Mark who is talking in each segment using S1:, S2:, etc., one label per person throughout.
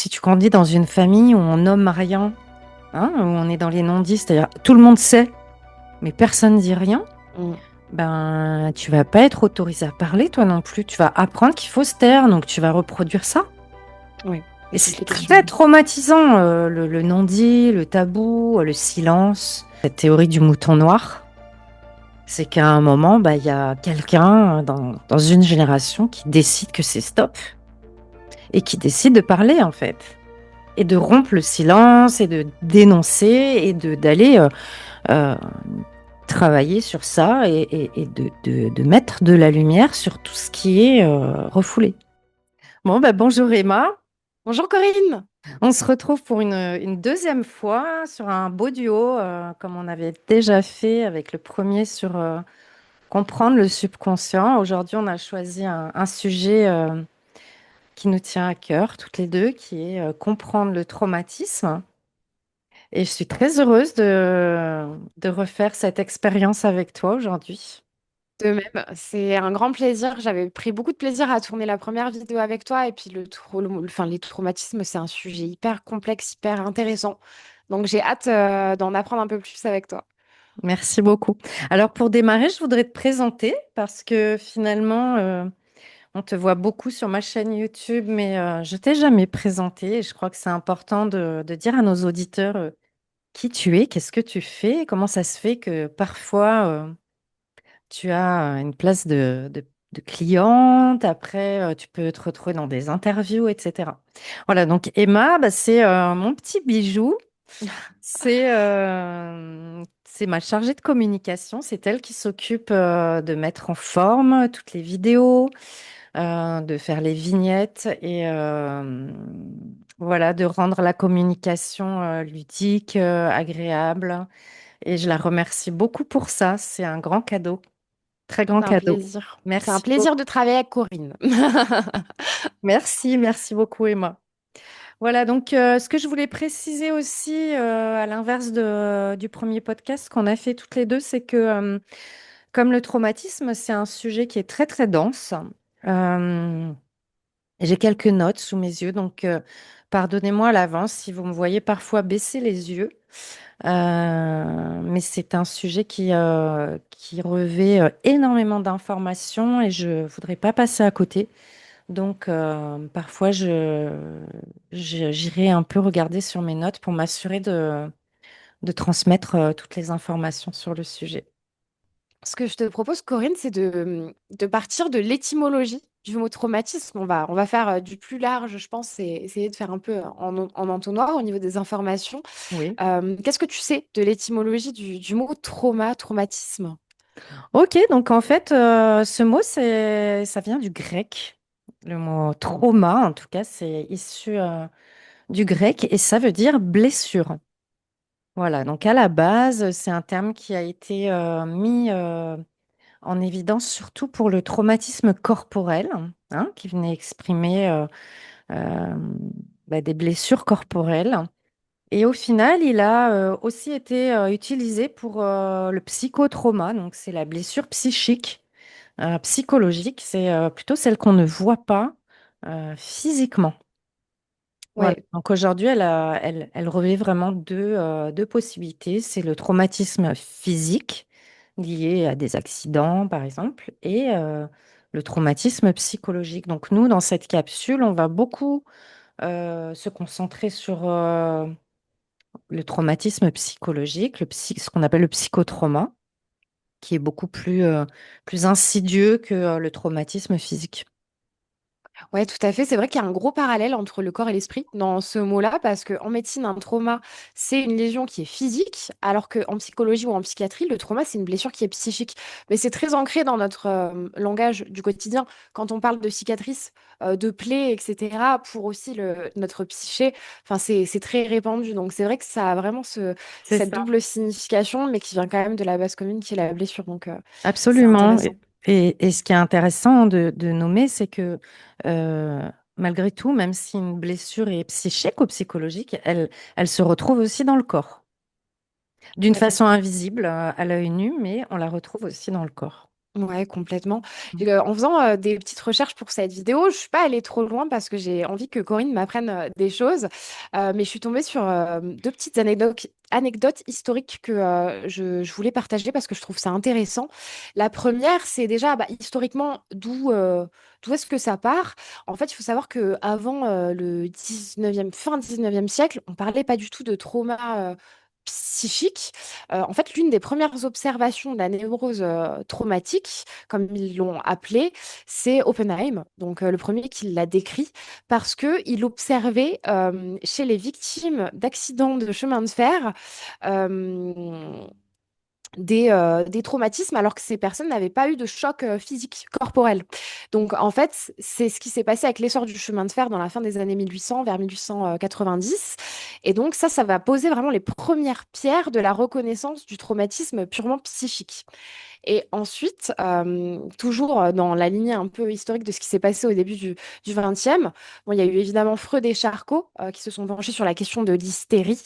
S1: si tu grandis dans une famille où on nomme rien, hein, où on est dans les non-dits, c'est-à-dire tout le monde sait, mais personne dit rien,
S2: Mm.
S1: ben tu vas pas être autorisé à parler toi non plus. Tu vas apprendre qu'il faut se taire, donc tu vas reproduire ça.
S2: Oui,
S1: Et
S2: et toutes
S1: c'est
S2: les
S1: très
S2: questions.
S1: traumatisant, le non-dit, le tabou, le silence. Cette théorie du mouton noir, c'est qu'à un moment, bah, il y a quelqu'un dans une génération qui décide que c'est stop et qui décide de parler en fait. Et de rompre le silence et de dénoncer et d'aller euh, travailler sur ça et de mettre de la lumière sur tout ce qui est refoulé. Bon, bah, bonjour Emma.
S2: Bonjour Corinne!
S1: On se retrouve pour une deuxième fois sur un beau duo, comme on avait déjà fait avec le premier sur comprendre le subconscient. Aujourd'hui, on a choisi un sujet qui nous tient à cœur, toutes les deux, qui est comprendre le traumatisme. Et je suis très heureuse de refaire cette expérience avec toi aujourd'hui.
S2: De même, c'est un grand plaisir. J'avais pris beaucoup de plaisir à tourner la première vidéo avec toi. Et puis enfin, les traumatismes, c'est un sujet hyper complexe, hyper intéressant. Donc j'ai hâte d'en apprendre un peu plus avec toi.
S1: Merci beaucoup. Alors pour démarrer, je voudrais te présenter parce que finalement, on te voit beaucoup sur ma chaîne YouTube, mais je t'ai jamais présenté. Et je crois que c'est important de dire à nos auditeurs qui tu es, qu'est-ce que tu fais, comment ça se fait que parfois tu as une place de cliente, après tu peux te retrouver dans des interviews, etc. Voilà, donc Emma, bah, c'est mon petit bijou. C'est ma chargée de communication. C'est elle qui s'occupe de mettre en forme toutes les vidéos, de faire les vignettes et voilà, de rendre la communication ludique, agréable. Et je la remercie beaucoup pour ça. C'est un grand cadeau, très grand
S2: C'est un
S1: cadeau.
S2: plaisir. C'est un
S1: Merci beaucoup.
S2: plaisir de travailler avec Corinne.
S1: Merci beaucoup, Emma. Voilà, donc ce que je voulais préciser aussi, à l'inverse du premier podcast qu'on a fait toutes les deux, c'est que comme le traumatisme, c'est un sujet qui est très très dense. euh, j'ai quelques notes sous mes yeux, donc pardonnez-moi à l'avance si vous me voyez parfois baisser les yeux. Mais c'est un sujet qui revêt énormément d'informations et je voudrais pas passer à côté. Donc, parfois, j'irai un peu regarder sur mes notes pour m'assurer de transmettre toutes les informations sur le sujet.
S2: Ce que je te propose, Corinne, c'est de partir de l'étymologie du mot traumatisme. On va faire du plus large, je pense, et essayer de faire un peu en entonnoir au niveau des informations.
S1: Oui.
S2: Qu'est-ce que tu sais de l'étymologie du mot traumatisme?
S1: Ok, donc en fait, ce mot, ça vient du grec. Le mot trauma, en tout cas, c'est issu du grec et ça veut dire blessure. Voilà, donc à la base, c'est un terme qui a été mis en évidence surtout pour le traumatisme corporel, hein, qui venait exprimer euh, bah, des blessures corporelles. Et au final, il a aussi été utilisé pour le psychotrauma, donc c'est la blessure psychique, psychologique, c'est plutôt celle qu'on ne voit pas physiquement. Voilà.
S2: Ouais,
S1: Donc aujourd'hui, elle revêt vraiment deux possibilités. C'est le traumatisme physique lié à des accidents, par exemple, et le traumatisme psychologique. Donc nous, dans cette capsule, on va beaucoup se concentrer sur le traumatisme psychologique, ce qu'on appelle le psychotrauma, qui est beaucoup plus insidieux que le traumatisme physique.
S2: ouais, tout à fait. C'est vrai qu'il y a un gros parallèle entre le corps et l'esprit dans ce mot-là, parce qu'en médecine, un trauma, c'est une lésion qui est physique, alors qu'en psychologie ou en psychiatrie, le trauma, c'est une blessure qui est psychique. Mais c'est très ancré dans notre langage du quotidien. Quand on parle de cicatrices, de plaies, etc., pour aussi notre psyché, enfin, c'est très répandu. Donc c'est vrai que ça a vraiment
S1: C'est
S2: cette
S1: ça.
S2: double signification, mais qui vient quand même de la base commune qui est la blessure. Donc c'est
S1: Absolument.
S2: intéressant.
S1: Et ce qui est intéressant de nommer, c'est que euh, malgré tout, même si une blessure est psychique ou psychologique, elle se retrouve aussi dans le corps.
S2: Tout
S1: D'une
S2: à fait.
S1: façon invisible à l'œil nu, mais on la retrouve aussi dans le corps.
S2: Ouais, complètement. En faisant des petites recherches pour cette vidéo, je suis pas allée trop loin parce que j'ai envie que Corinne m'apprenne des choses. Mais je suis tombée sur deux petites anecdotes historiques que je voulais partager parce que je trouve ça intéressant. La première, c'est déjà bah, historiquement d'où est-ce que ça part. En fait, il faut savoir que avant le 19e, fin 19e siècle, on parlait pas du tout de trauma psychique. En fait, l'une des premières observations de la névrose traumatique, comme ils l'ont appelé, c'est Oppenheim, donc le premier qui l'a décrit, parce qu'il observait chez les victimes d'accidents de chemin de fer euh, des traumatismes alors que ces personnes n'avaient pas eu de choc physique corporel. Donc en fait, c'est ce qui s'est passé avec l'essor du chemin de fer dans la fin des années 1800, vers 1890. Et donc ça va poser vraiment les premières pierres de la reconnaissance du traumatisme purement psychique. Et ensuite, toujours dans la lignée un peu historique de ce qui s'est passé au début du 20e, bon, il y a eu évidemment Freud et Charcot qui se sont penchés sur la question de l'hystérie.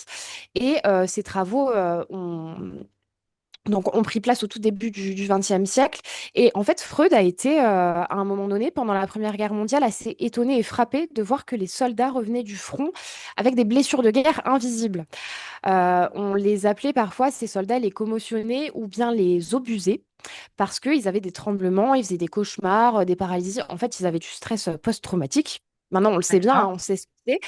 S2: Et ces travaux ont pris place au tout début du XXe siècle. Et en fait, Freud a été, à un moment donné, pendant la Première Guerre mondiale, assez étonné et frappé de voir que les soldats revenaient du front avec des blessures de guerre invisibles. On les appelait parfois, ces soldats, les commotionnés ou bien les obusés, parce qu'ils avaient des tremblements, ils faisaient des cauchemars, des paralysies. En fait, ils avaient du stress post-traumatique. Maintenant, on le sait bien, hein,
S1: D'accord.
S2: on sait ce que c'est.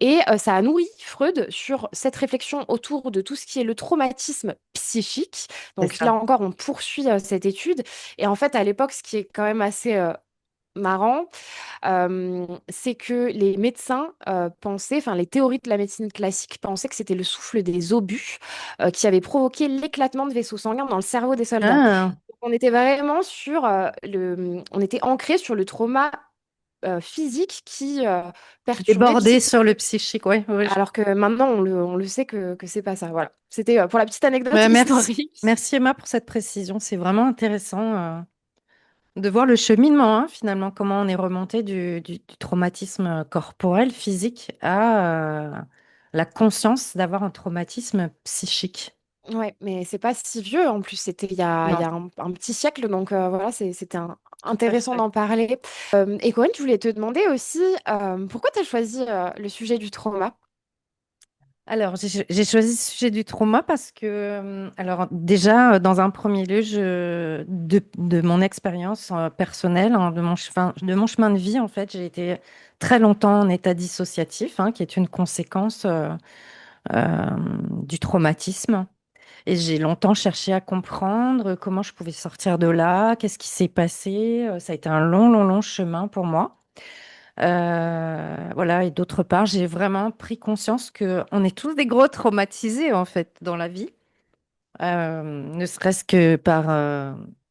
S2: Et ça a nourri Freud sur cette réflexion autour de tout ce qui est le traumatisme psychique.
S1: C'est
S2: Donc là
S1: ça.
S2: encore, on poursuit cette étude. Et en fait, à l'époque, ce qui est quand même assez marrant, c'est que les médecins pensaient, enfin les théories de la médecine classique pensaient que c'était le souffle des obus qui avait provoqué l'éclatement de vaisseaux sanguins dans le cerveau des soldats.
S1: Ah,
S2: On était vraiment sur on était ancré sur le trauma physique qui perturbait
S1: déborder sur le
S2: psychiquement.
S1: psychique, oui. Oui,
S2: Alors que maintenant, on le sait que c'est pas ça. Voilà. C'était pour la petite anecdote
S1: ouais, merci.
S2: historique.
S1: Merci Emma pour cette précision. C'est vraiment intéressant de voir le cheminement, hein, finalement, comment on est remonté du traumatisme corporel, physique, à la conscience d'avoir un traumatisme psychique.
S2: Ouais, mais c'est pas si vieux en plus. C'était il y
S1: Non,
S2: a un petit siècle, donc voilà, c'était
S1: tout à
S2: intéressant
S1: fait.
S2: d'en parler. Et Corinne, je voulais te demander aussi pourquoi tu as choisi le sujet du trauma?
S1: Alors, j'ai choisi ce sujet du trauma parce que, alors déjà, dans un premier lieu, de mon expérience personnelle, hein, de mon chemin de vie, en fait, j'ai été très longtemps en état dissociatif, hein, qui est une conséquence euh, du traumatisme. Et j'ai longtemps cherché à comprendre comment je pouvais sortir de là, qu'est-ce qui s'est passé. Ça a été un long, long, long chemin pour moi. Voilà, et d'autre part, j'ai vraiment pris conscience que on est tous des gros traumatisés en fait dans la vie. Ne serait-ce que par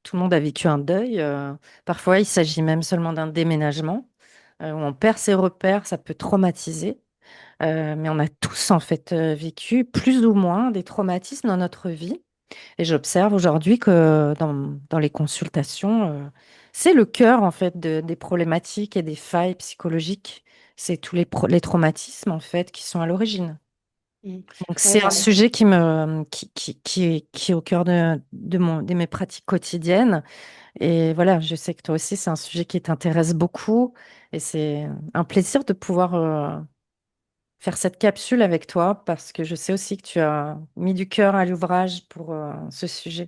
S1: tout le monde a vécu un deuil. Parfois, il s'agit même seulement d'un déménagement où on perd ses repères, ça peut traumatiser. Mais on a tous en fait vécu plus ou moins des traumatismes dans notre vie. Et j'observe aujourd'hui que dans les consultations, c'est le cœur en fait des problématiques et des failles psychologiques. C'est tous les traumatismes en fait qui sont à l'origine.
S2: Mm.
S1: Donc
S2: Ouais,
S1: c'est un
S2: bah,
S1: sujet qui est au cœur de mes pratiques quotidiennes. Et voilà, je sais que toi aussi, c'est un sujet qui t'intéresse beaucoup. Et c'est un plaisir de pouvoir faire cette capsule avec toi parce que je sais aussi que tu as mis du cœur à l'ouvrage pour ce sujet.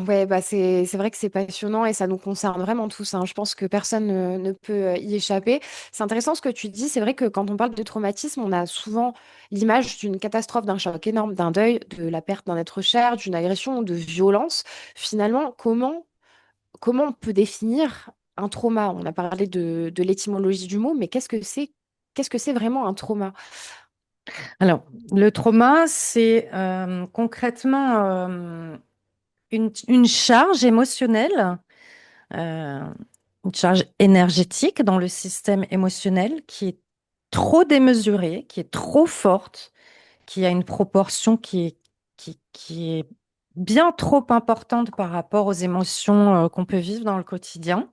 S2: ouais, bah c'est vrai que c'est passionnant et ça nous concerne vraiment tous, hein. Je pense que personne ne peut y échapper. C'est intéressant ce que tu dis. C'est vrai que quand on parle de traumatisme, on a souvent l'image d'une catastrophe, d'un choc énorme, d'un deuil, de la perte d'un être cher, d'une agression, de violence. Finalement, comment on peut définir un trauma? On a parlé de l'étymologie du mot, mais qu'est-ce que c'est vraiment un trauma?
S1: Alors, le trauma, c'est concrètement une charge émotionnelle, euh, une charge énergétique dans le système émotionnel qui est trop démesurée, qui est trop forte, qui a une proportion qui est bien trop importante par rapport aux émotions qu'on peut vivre dans le quotidien,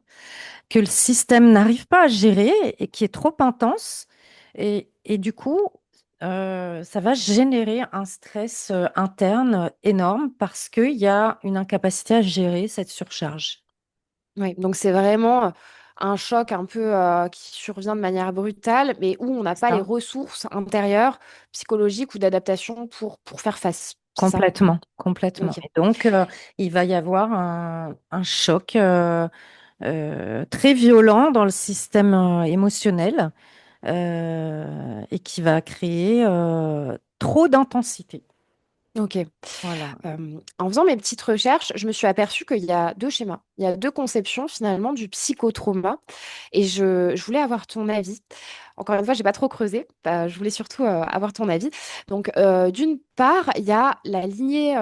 S1: que le système n'arrive pas à gérer et qui est trop intense. Et du coup, ça va générer un stress interne énorme parce qu'il y a une incapacité à gérer cette surcharge.
S2: Ouais, donc c'est vraiment un choc un peu qui survient de manière brutale, mais où on n'a
S1: C'est
S2: pas les
S1: ça.
S2: ressources intérieures, psychologiques ou d'adaptation pour faire face. C'est ça?
S1: Complètement, complètement.
S2: Ok.
S1: Et donc, il va y avoir un choc très violent dans le système émotionnel et qui va créer trop d'intensité.
S2: Ok.
S1: Voilà.
S2: En faisant mes petites recherches, je me suis aperçue qu'il y a deux schémas, il y a deux conceptions finalement du psychotrauma et je voulais avoir ton avis. Encore une fois, j'ai pas trop creusé, je voulais surtout avoir ton avis. Donc, d'une part, il y a la lignée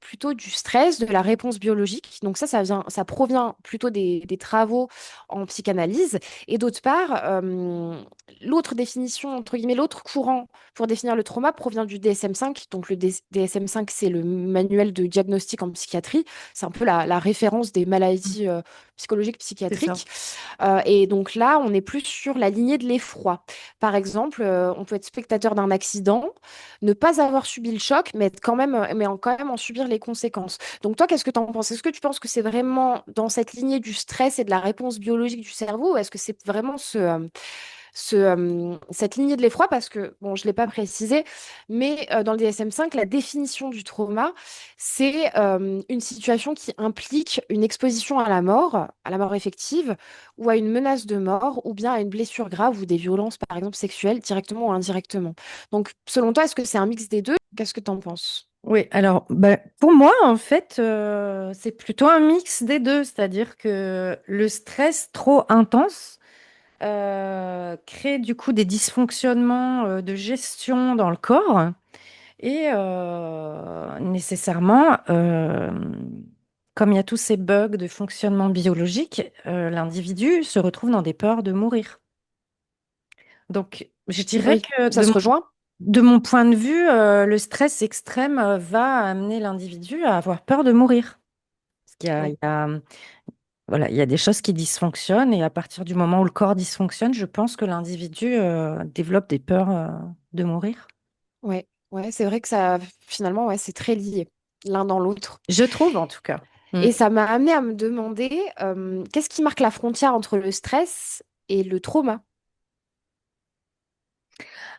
S2: plutôt du stress, de la réponse biologique. Donc ça provient plutôt des travaux en psychanalyse. Et d'autre part, l'autre définition, entre guillemets, l'autre courant pour définir le trauma provient du DSM-5. Donc, le DSM-5, c'est le manuel de diagnostic en psychiatrie. C'est un peu la référence des
S1: Mm.
S2: maladies psychologiques,
S1: C'est ça.
S2: psychiatriques. Et donc là, on est plus sur la lignée de l'effroi. Par exemple, on peut être spectateur d'un accident, ne pas avoir subi le choc, mais être quand même, quand même en subir les conséquences. Donc toi, qu'est-ce que tu en penses? Est-ce que tu penses que c'est vraiment dans cette lignée du stress et de la réponse biologique du cerveau, ou est-ce que c'est vraiment cette lignée de l'effroi, parce que, bon, je ne l'ai pas précisé, mais dans le DSM-5, la définition du trauma, c'est une situation qui implique une exposition à la mort effective, ou à une menace de mort, ou bien à une blessure grave ou des violences, par exemple, sexuelles, directement ou indirectement. Donc, selon toi, est-ce que c'est un mix des deux? Qu'est-ce que tu en penses?
S1: Oui, alors bah, pour moi, en fait, c'est plutôt un mix des deux, c'est-à-dire que le stress trop intense crée du coup des dysfonctionnements de gestion dans le corps et nécessairement, comme il y a tous ces bugs de fonctionnement biologique, l'individu se retrouve dans des peurs de mourir. Donc, je dirais
S2: Oui,
S1: que
S2: ça se rejoint?
S1: de mon point de vue, le stress extrême va amener l'individu à avoir peur de mourir. Parce
S2: Oui.
S1: voilà, il y a des choses qui dysfonctionnent et à partir du moment où le corps dysfonctionne, je pense que l'individu développe des peurs de mourir.
S2: Ouais, ouais, c'est vrai que ça, finalement, ouais, c'est très lié l'un dans l'autre.
S1: Je trouve en tout cas. Mm.
S2: Et ça m'a amené à me demander qu'est-ce qui marque la frontière entre le stress et le trauma?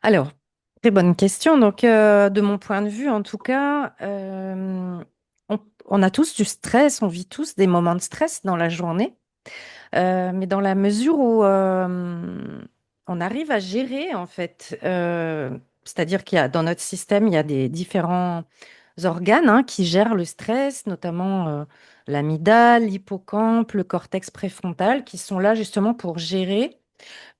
S1: Alors, très bonne question. Donc, de mon point de vue, en tout cas, on a tous du stress, on vit tous des moments de stress dans la journée. Mais dans la mesure où on arrive à gérer, en fait, c'est-à-dire qu'il y a dans notre système, il y a des différents organes hein, qui gèrent le stress, notamment l'amygdale, l'hippocampe, le cortex préfrontal, qui sont là justement pour gérer.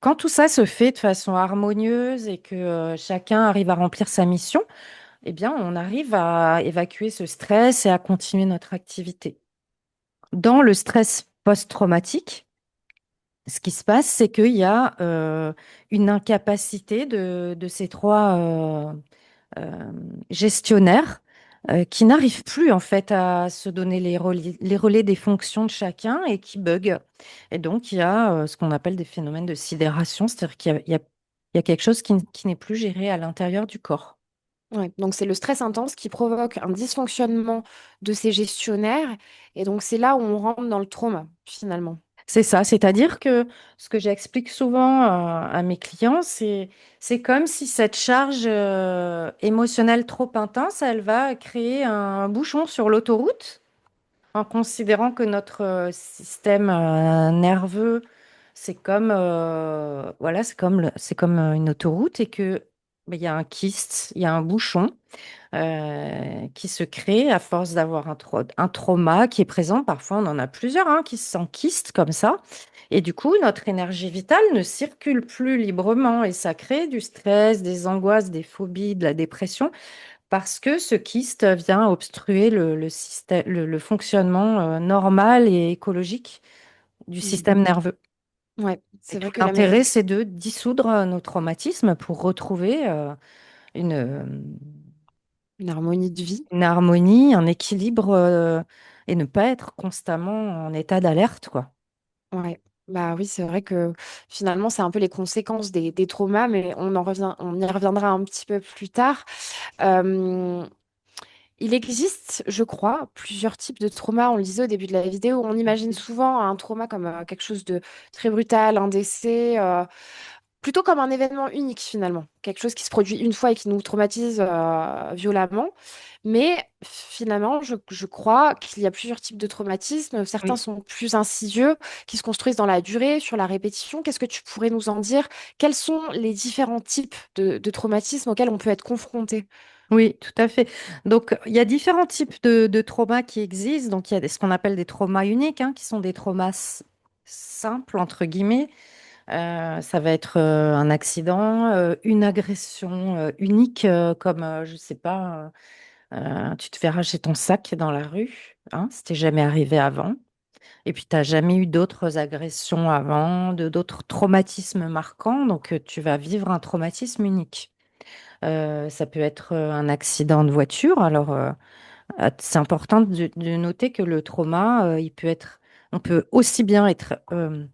S1: Quand tout ça se fait de façon harmonieuse et que chacun arrive à remplir sa mission, eh bien, on arrive à évacuer ce stress et à continuer notre activité. Dans le stress post-traumatique, ce qui se passe, c'est qu'il y a une incapacité de ces trois euh, gestionnaires qui n'arrivent plus en fait à se donner les relais des fonctions de chacun et qui bug. Et donc, il y a ce qu'on appelle des phénomènes de sidération, c'est-à-dire qu'il y a quelque chose qui n'est plus géré à l'intérieur du corps.
S2: Ouais, donc c'est le stress intense qui provoque un dysfonctionnement de ces gestionnaires. Et donc c'est là où on rentre dans le trauma, finalement.
S1: C'est ça, c'est-à-dire que ce que j'explique souvent à mes clients, c'est comme si cette charge émotionnelle trop intense, elle va créer un bouchon sur l'autoroute en considérant que notre système nerveux, c'est comme une autoroute et que ben, il y a un kyste, il y a un bouchon qui se crée à force d'avoir un trauma qui est présent. Parfois, on en a plusieurs hein, qui s'enquistent comme ça. Et du coup, notre énergie vitale ne circule plus librement et ça crée du stress, des angoisses, des phobies, de la dépression parce que ce kyste vient obstruer le système, le fonctionnement normal et écologique du
S2: Mm.
S1: système nerveux.
S2: Ouais,
S1: Et
S2: c'est
S1: tout
S2: vrai que
S1: l'intérêt, c'est de dissoudre nos traumatismes pour retrouver une, euh,
S2: une harmonie de vie.
S1: une harmonie, un équilibre et ne pas être constamment en état d'alerte, quoi.
S2: Ouais. Bah oui, c'est vrai que finalement, c'est un peu les conséquences des traumas, mais on y reviendra un petit peu plus tard. Euh, Il existe, je crois, plusieurs types de traumas. On le disait au début de la vidéo, on imagine souvent un trauma comme quelque chose de très brutal, un décès, plutôt comme un événement unique finalement, quelque chose qui se produit une fois et qui nous traumatise violemment. Mais finalement, je crois qu'il y a plusieurs types de traumatismes. Certains
S1: Oui.
S2: sont plus insidieux, qui se construisent dans la durée, sur la répétition. Qu'est-ce que tu pourrais nous en dire? Quels sont les différents types de traumatismes auxquels on peut être confronté?
S1: Oui, tout à fait. Donc, il y a différents types de traumas qui existent. Donc, il y a ce qu'on appelle des traumas uniques, hein, qui sont des traumas simples, entre guillemets. Ça va être un accident, une agression unique, comme, je sais pas, tu te fais arracher ton sac dans la rue, hein, c'était jamais arrivé avant. Et puis, tu n'as jamais eu d'autres agressions avant, d'autres traumatismes marquants. Donc, tu vas vivre un traumatisme unique. Ça peut être un accident de voiture. Alors, c'est important de noter que le trauma, on peut aussi bien être euh,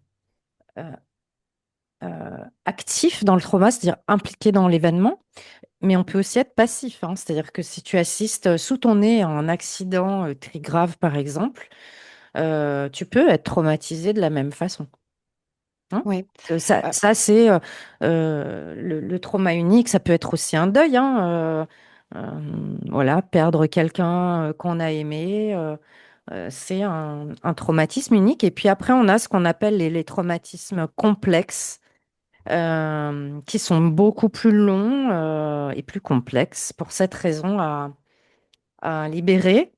S1: actif dans le trauma, c'est-à-dire impliqué dans l'événement, mais on peut aussi être passif, hein. C'est-à-dire que si tu assistes sous ton nez à un accident très grave, par exemple, tu peux être traumatisé de la même façon, hein.
S2: Ouais.
S1: Ça, c'est le trauma unique. Ça peut être aussi un deuil, hein, voilà, perdre quelqu'un qu'on a aimé. C'est un traumatisme unique. Et puis après, on a ce qu'on appelle les traumatismes complexes, qui sont beaucoup plus longs et plus complexes. Pour cette raison, à libérer,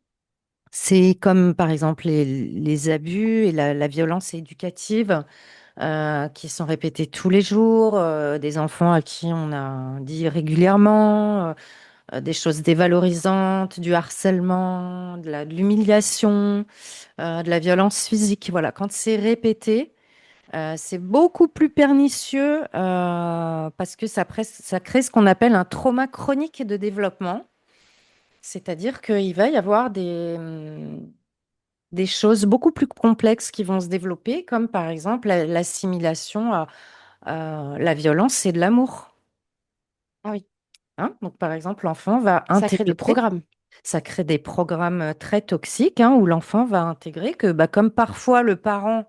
S1: c'est comme par exemple les abus et la violence éducative qui sont répétés tous les jours, des enfants à qui on a dit régulièrement des choses dévalorisantes, du harcèlement, de l'humiliation, de la violence physique. Voilà, quand c'est répété, c'est beaucoup plus pernicieux parce que ça crée ce qu'on appelle un trauma chronique de développement. C'est-à-dire qu'il va y avoir des choses beaucoup plus complexes qui vont se développer, comme par exemple l'assimilation à la violence et de l'amour,
S2: Ah oui,
S1: hein. Donc, par exemple, l'enfant va
S2: ça crée des
S1: intégrer,
S2: programmes.
S1: ça crée des programmes très toxiques, hein, où l'enfant va intégrer que, bah, comme parfois le parent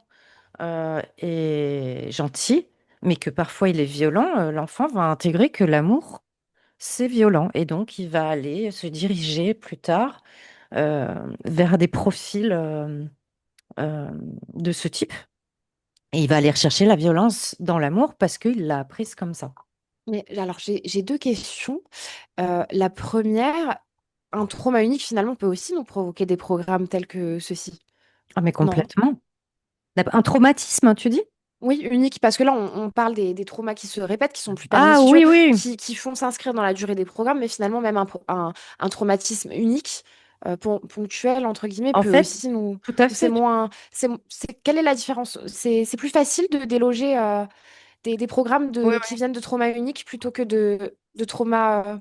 S1: est gentil, mais que parfois il est violent, l'enfant va intégrer que l'amour, c'est violent. Et donc, il va aller se diriger plus tard vers des profils euh, de ce type. Et il va aller rechercher la violence dans l'amour parce qu'il l'a apprise comme ça.
S2: Mais alors, j'ai deux questions. La première, un trauma unique, finalement, peut aussi nous provoquer des programmes tels que ceux-ci.
S1: Ah, mais
S2: Non?
S1: complètement. Un traumatisme, hein, tu dis?
S2: Oui, unique, parce que là, on parle des traumas qui se répètent, qui sont plus
S1: Ah
S2: pernicieux,
S1: oui, oui.
S2: qui font s'inscrire dans la durée des programmes, mais finalement, même un traumatisme unique, ponctuel, entre guillemets,
S1: En
S2: peut
S1: fait,
S2: aussi nous...
S1: tout à
S2: ou c'est
S1: fait.
S2: moins... quelle est la différence? C'est plus facile de déloger des programmes
S1: Oui,
S2: qui
S1: oui.
S2: viennent de traumas uniques plutôt que de traumas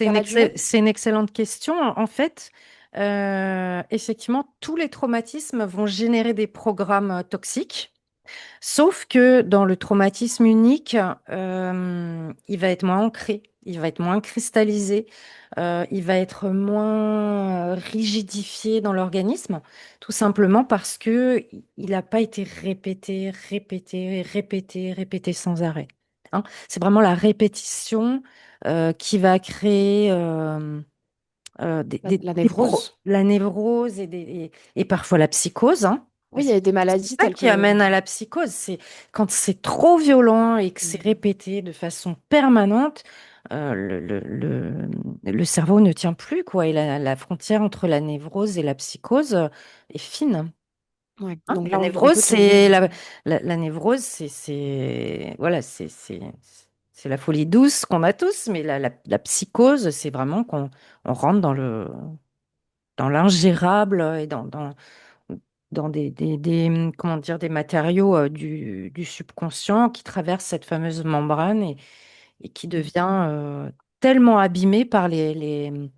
S2: dans la durée?
S1: C'est une excellente question. En fait, effectivement, tous les traumatismes vont générer des programmes toxiques. Sauf que dans le traumatisme unique, il va être moins ancré, il va être moins cristallisé, il va être moins rigidifié dans l'organisme, tout simplement parce que il n'a pas été répété, répété, répété, répété sans arrêt, hein. C'est vraiment la répétition qui va créer
S2: La névrose?
S1: la névrose et parfois la psychose, hein.
S2: Oui, il y a des
S1: C'est
S2: maladies
S1: ça
S2: telles
S1: qui
S2: que...
S1: amène à la psychose. C'est quand c'est trop violent et que c'est
S2: Mm.
S1: répété de façon permanente, le cerveau ne tient plus, quoi. Et la frontière entre la névrose et la psychose est fine,
S2: Ouais.
S1: hein.
S2: Donc
S1: La
S2: là, on
S1: névrose,
S2: peut tomber...
S1: la névrose, voilà, c'est la folie douce qu'on a tous, mais la psychose, c'est vraiment qu'on on rentre dans l'ingérable et dans comment dire, des matériaux du subconscient qui traversent cette fameuse membrane et qui devient tellement abîmé par ce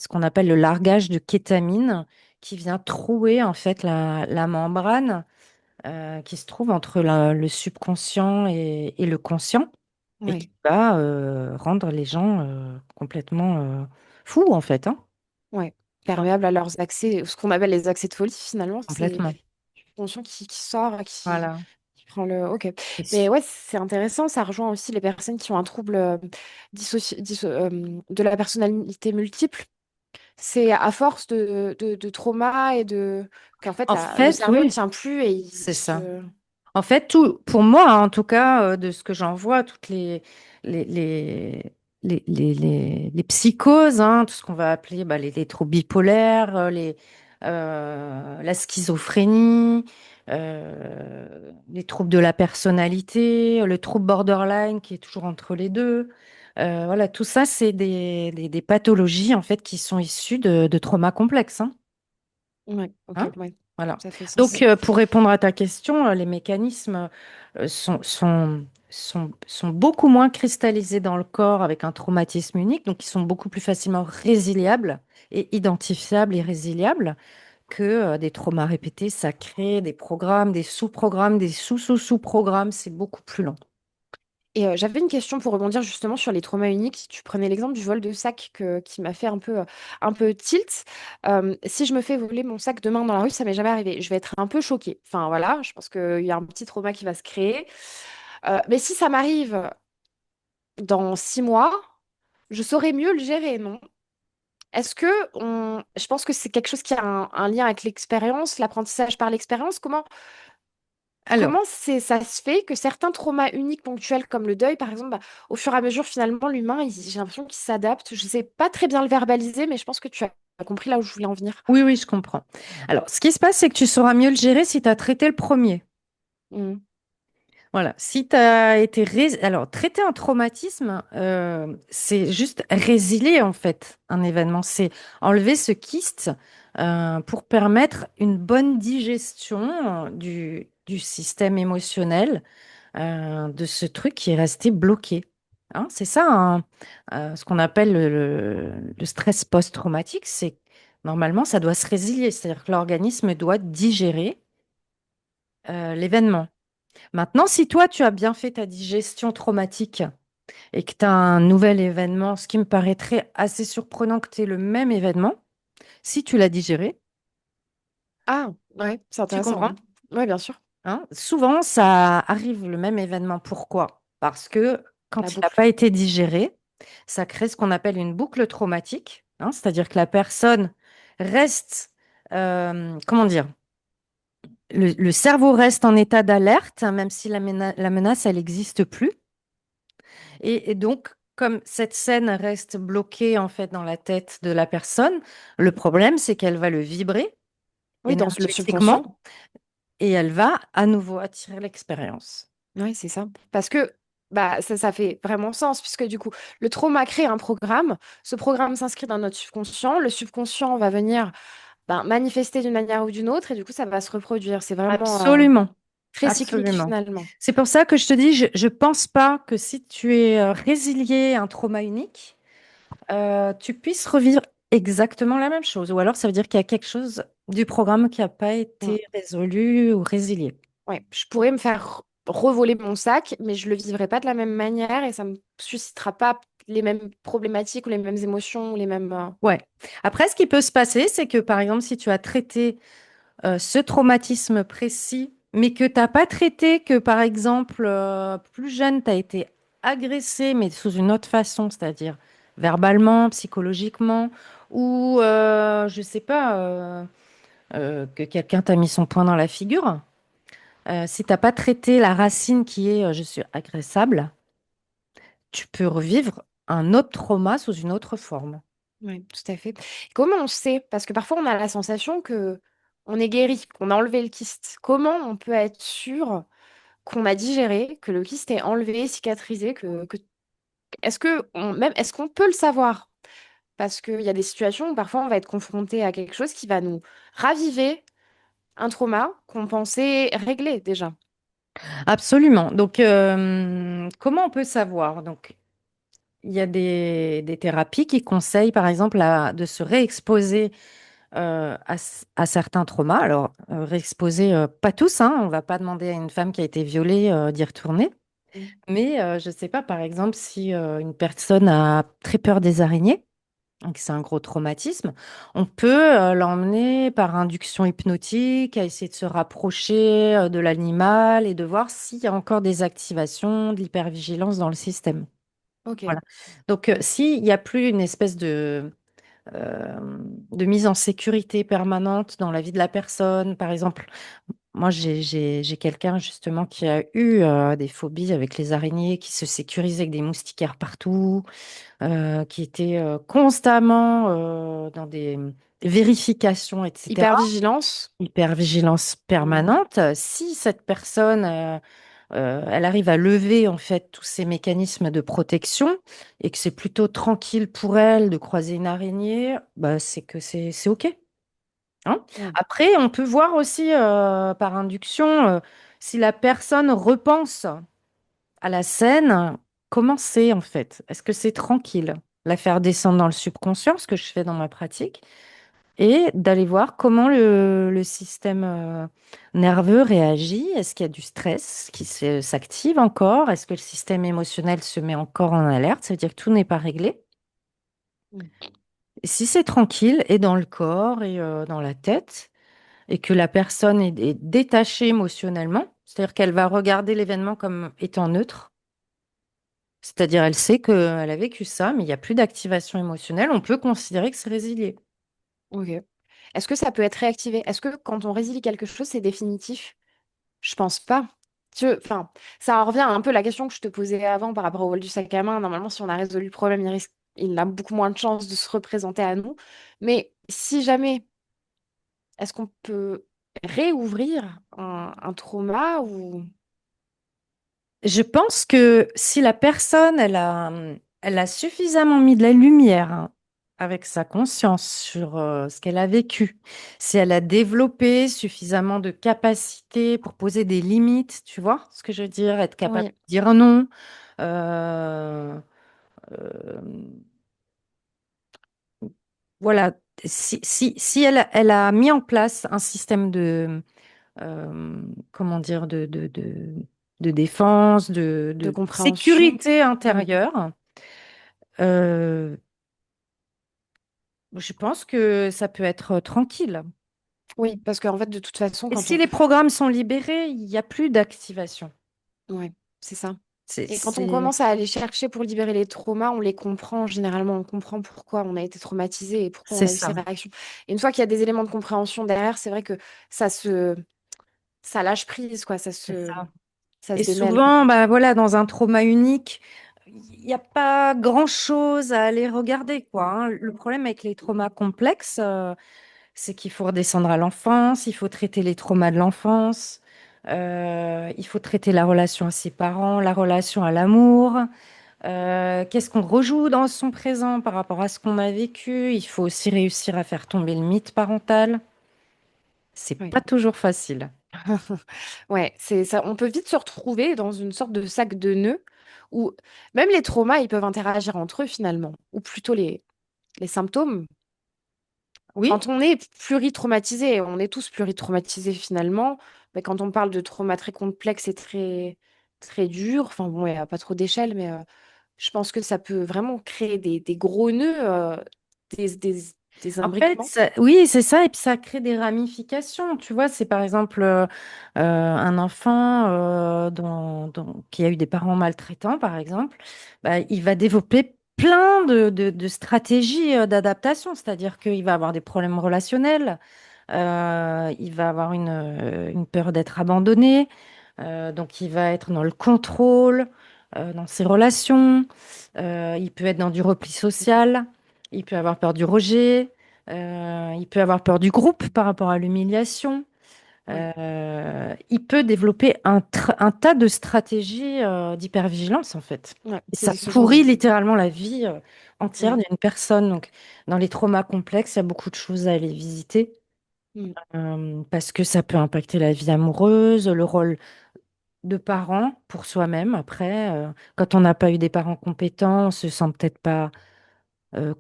S1: qu'on appelle le largage de kétamine, qui vient trouer en fait la membrane qui se trouve entre le subconscient et le conscient et qui
S2: Ouais.
S1: va rendre les gens complètement fous en fait, hein.
S2: Ouais.
S1: Hein,
S2: Perméable à leurs accès, ce qu'on appelle les accès de folie, finalement, c'est
S1: complètement.
S2: conscient qui sort,
S1: Voilà.
S2: qui prend le. Ok.
S1: Et
S2: Mais
S1: si-
S2: ouais, c'est intéressant. Ça rejoint aussi les personnes qui ont un trouble de la personnalité multiple. C'est à force de trauma et de qu'en fait
S1: En
S2: le
S1: fait,
S2: cerveau ne
S1: oui,
S2: tient plus et
S1: c'est
S2: il
S1: ça.
S2: se.
S1: En fait, tout, pour moi, hein, en tout cas, de ce que j'en vois, toutes les, les, les psychoses, hein, tout ce qu'on va appeler bah, les troubles bipolaires, la schizophrénie, les troubles de la personnalité, le trouble borderline qui est toujours entre les deux. Voilà, tout ça, c'est des pathologies en fait qui sont issues de traumas complexes. Hein.
S2: Ouais, ok,
S1: Hein.
S2: ouais,
S1: Voilà.
S2: ça fait
S1: Donc,
S2: sens.
S1: pour répondre à ta question, les mécanismes sont beaucoup moins cristallisés dans le corps avec un traumatisme unique, donc ils sont beaucoup plus facilement résiliables et identifiables et résiliables que des traumas répétés. Ça crée des programmes, des sous-programmes, des sous-sous-sous-programmes. C'est beaucoup plus long.
S2: Et j'avais une question pour rebondir justement sur les traumas uniques. Si tu prenais l'exemple du vol de sac qui m'a fait un peu tilt. Si je me fais voler mon sac demain dans la rue, ça m'est jamais arrivé. Je vais être un peu choquée. Enfin voilà, je pense qu'il y a un petit trauma qui va se créer. Mais si ça m'arrive dans 6 mois, je saurais mieux le gérer, non? Est-ce que je pense que c'est quelque chose qui a un lien avec l'expérience, l'apprentissage par l'expérience.
S1: Alors,
S2: Comment ça se fait que certains traumas uniques ponctuels comme le deuil, par exemple, bah, au fur et à mesure, finalement, l'humain, j'ai l'impression qu'il s'adapte. Je ne sais pas très bien le verbaliser, mais je pense que tu as compris là où je voulais en venir.
S1: oui, oui, je comprends. Alors, ce qui se passe, c'est que tu sauras mieux le gérer si tu as traité le premier.
S2: Mm.
S1: Voilà, si tu as été... Alors, traiter un traumatisme, c'est juste résilier en fait un événement. C'est enlever ce kyste pour permettre une bonne digestion du système émotionnel de ce truc qui est resté bloqué. Hein, c'est ça, hein, ce qu'on appelle le stress post-traumatique. C'est normalement, ça doit se résilier, c'est-à-dire que l'organisme doit digérer l'événement. Maintenant, si toi, tu as bien fait ta digestion traumatique et que tu as un nouvel événement, ce qui me paraîtrait assez surprenant que tu aies le même événement, si tu l'as digéré,
S2: Ah, ouais, c'est
S1: tu
S2: intéressant.
S1: comprends?
S2: Ouais, bien sûr,
S1: Hein. Souvent, ça arrive le même événement. Pourquoi? Parce que
S2: la
S1: quand il n'a
S2: boucle.
S1: pas été digéré, ça crée ce qu'on appelle une boucle traumatique. Hein, c'est-à-dire que la personne reste, comment dire, le cerveau reste en état d'alerte, hein, même si la menace, elle n'existe plus. Et donc, comme cette scène reste bloquée en fait dans la tête de la personne, le problème, c'est qu'elle va le vibrer
S2: Oui, dans le subconscient.
S1: énergétiquement et elle va à nouveau attirer l'expérience.
S2: Oui, c'est ça. Parce que bah, ça fait vraiment sens, puisque du coup, le trauma crée un programme. Ce programme s'inscrit dans notre subconscient. Le subconscient va venir ben, manifester d'une manière ou d'une autre, et du coup, ça va se reproduire. C'est vraiment
S1: Absolument,
S2: très cyclique
S1: absolument.
S2: finalement.
S1: C'est pour ça que je te dis, je ne pense pas que si tu es résilié à un trauma unique, tu puisses revivre exactement la même chose. Ou alors, ça veut dire qu'il y a quelque chose du programme qui n'a pas
S2: Mm.
S1: été résolu ou résilié.
S2: Ouais, je pourrais me faire revoler mon sac, mais je le vivrai pas de la même manière et ça me suscitera pas les mêmes problématiques ou les mêmes émotions ou les mêmes.
S1: Ouais. Après, ce qui peut se passer, c'est que par exemple, si tu as traité ce traumatisme précis, mais que tu n'as pas traité que par exemple, plus jeune, tu as été agressé, mais sous une autre façon, c'est-à-dire verbalement, psychologiquement, ou je sais pas, que quelqu'un t'a mis son poing dans la figure. Si tu n'as pas traité la racine qui est je suis agressable, tu peux revivre un autre trauma sous une autre forme.
S2: Oui, tout à fait. Comment on sait? Parce que parfois on a la sensation que on est guéri, qu'on a enlevé le kyste. Comment on peut être sûr qu'on a digéré, que le kyste est enlevé, cicatrisé, est-ce qu'on peut le savoir? Parce qu'il y a des situations où parfois on va être confronté à quelque chose qui va nous raviver un trauma qu'on pensait réglé déjà.
S1: Absolument. Donc, comment on peut savoir? Donc, il y a des thérapies qui conseillent, par exemple, de se réexposer à certains traumas. Alors, réexposer, pas tous, hein, on ne va pas demander à une femme qui a été violée d'y retourner.
S2: Mm.
S1: Mais je ne sais pas, par exemple, si une personne a très peur des araignées, donc c'est un gros traumatisme, on peut l'emmener par induction hypnotique, à essayer de se rapprocher de l'animal et de voir s'il y a encore des activations de l'hypervigilance dans le système.
S2: Ok.
S1: Voilà. Donc, s'il n'y a plus une espèce euh, de mise en sécurité permanente dans la vie de la personne, par exemple, moi j'ai quelqu'un justement qui a eu des phobies avec les araignées, qui se sécurisait avec des moustiquaires partout, qui était constamment dans des vérifications, etc.
S2: Hypervigilance.
S1: Hypervigilance
S2: Mm.
S1: permanente. Si cette personne elle arrive à lever en fait tous ces mécanismes de protection et que c'est plutôt tranquille pour elle de croiser une araignée, bah, c'est que c'est OK. Hein.
S2: Ouais.
S1: Après, on peut voir aussi par induction si la personne repense à la scène, comment c'est en fait? Est-ce que c'est tranquille? La faire descendre dans le subconscient, ce que je fais dans ma pratique, et d'aller voir comment le système nerveux réagit. Est-ce qu'il y a du stress s'active encore? Est-ce que le système émotionnel se met encore en alerte? Ça veut dire que tout n'est pas réglé.
S2: Mm.
S1: Et si c'est tranquille et dans le corps et dans la tête, et que la personne est détachée émotionnellement, c'est-à-dire qu'elle va regarder l'événement comme étant neutre, c'est-à-dire elle sait qu'elle a vécu ça, mais il n'y a plus d'activation émotionnelle, on peut considérer que c'est résilié.
S2: Ok. Est-ce que ça peut être réactivé? Est-ce que quand on résilie quelque chose, c'est définitif? Je pense pas. Enfin, ça revient un peu à la question que je te posais avant par rapport au vol du sac à main. Normalement, si on a résolu le problème, il a beaucoup moins de chances de se représenter à nous. Mais si jamais, est-ce qu'on peut réouvrir un trauma ou...
S1: Je pense que si la personne, elle a suffisamment mis de la lumière hein, avec sa conscience sur ce qu'elle a vécu, si elle a développé suffisamment de capacités pour poser des limites, tu vois ce que je veux dire, être capable
S2: Oui,
S1: de dire non, euh, euh, voilà, si elle a mis en place un système comment dire, de défense,
S2: de
S1: de
S2: compréhension.
S1: sécurité
S2: Oui.
S1: intérieure. Euh, je pense que ça peut être tranquille.
S2: Oui, parce qu'en fait, de toute façon,
S1: Et
S2: quand
S1: si
S2: on...
S1: les programmes sont libérés, il n'y a plus d'activation.
S2: Ouais, c'est ça.
S1: C'est,
S2: Et quand on
S1: c'est,
S2: commence à aller chercher pour libérer les traumas, on les comprend généralement, on comprend pourquoi on a été traumatisé et pourquoi on
S1: c'est
S2: a eu ces
S1: ça,
S2: réactions. Et une fois qu'il y a des éléments de compréhension derrière, c'est vrai que ça se, ça lâche prise, quoi,
S1: c'est ça.
S2: ça
S1: Et
S2: se démêle.
S1: souvent, bah voilà, dans un trauma unique, il n'y a pas grand-chose à aller regarder, quoi. Hein. Le problème avec les traumas complexes, c'est qu'il faut redescendre à l'enfance, il faut traiter les traumas de l'enfance, il faut traiter la relation à ses parents, la relation à l'amour. Qu'est-ce qu'on rejoue dans son présent par rapport à ce qu'on a vécu? Il faut aussi réussir à faire tomber le mythe parental. C'est
S2: Oui.
S1: pas toujours facile.
S2: Ouais, c'est ça. On peut vite se retrouver dans une sorte de sac de nœuds où même les traumas, ils peuvent interagir entre eux finalement, ou plutôt les symptômes.
S1: Oui,
S2: Quand on est pluritraumatisé, on est tous pluritraumatisés finalement, mais quand on parle de trauma très complexe et très dur, enfin bon, il n'y a pas trop d'échelle, mais je pense que ça peut vraiment créer des gros nœuds, des, des, des
S1: en fait,
S2: imbriquements.
S1: oui, c'est ça, et puis ça crée des ramifications. Tu vois, c'est par exemple un enfant qui a eu des parents maltraitants, par exemple, bah, il va développer plein de stratégies d'adaptation, c'est-à-dire qu'il va avoir des problèmes relationnels, il va avoir une peur d'être abandonné, donc il va être dans le contrôle, dans ses relations, il peut être dans du repli social, il peut avoir peur du rejet. Il peut avoir peur du groupe par rapport à l'humiliation.
S2: Oui,
S1: Il peut développer un tas de stratégies d'hypervigilance, en fait.
S2: ouais,
S1: Et ça
S2: c'est ce genre
S1: pourrit
S2: de...
S1: littéralement la vie entière
S2: Oui.
S1: d'une personne. Donc, dans les traumas complexes, il y a beaucoup de choses à aller visiter
S2: Mm.
S1: parce que ça peut impacter la vie amoureuse, le rôle de parent pour soi-même. Après, quand on n'a pas eu des parents compétents, on se sent peut-être pas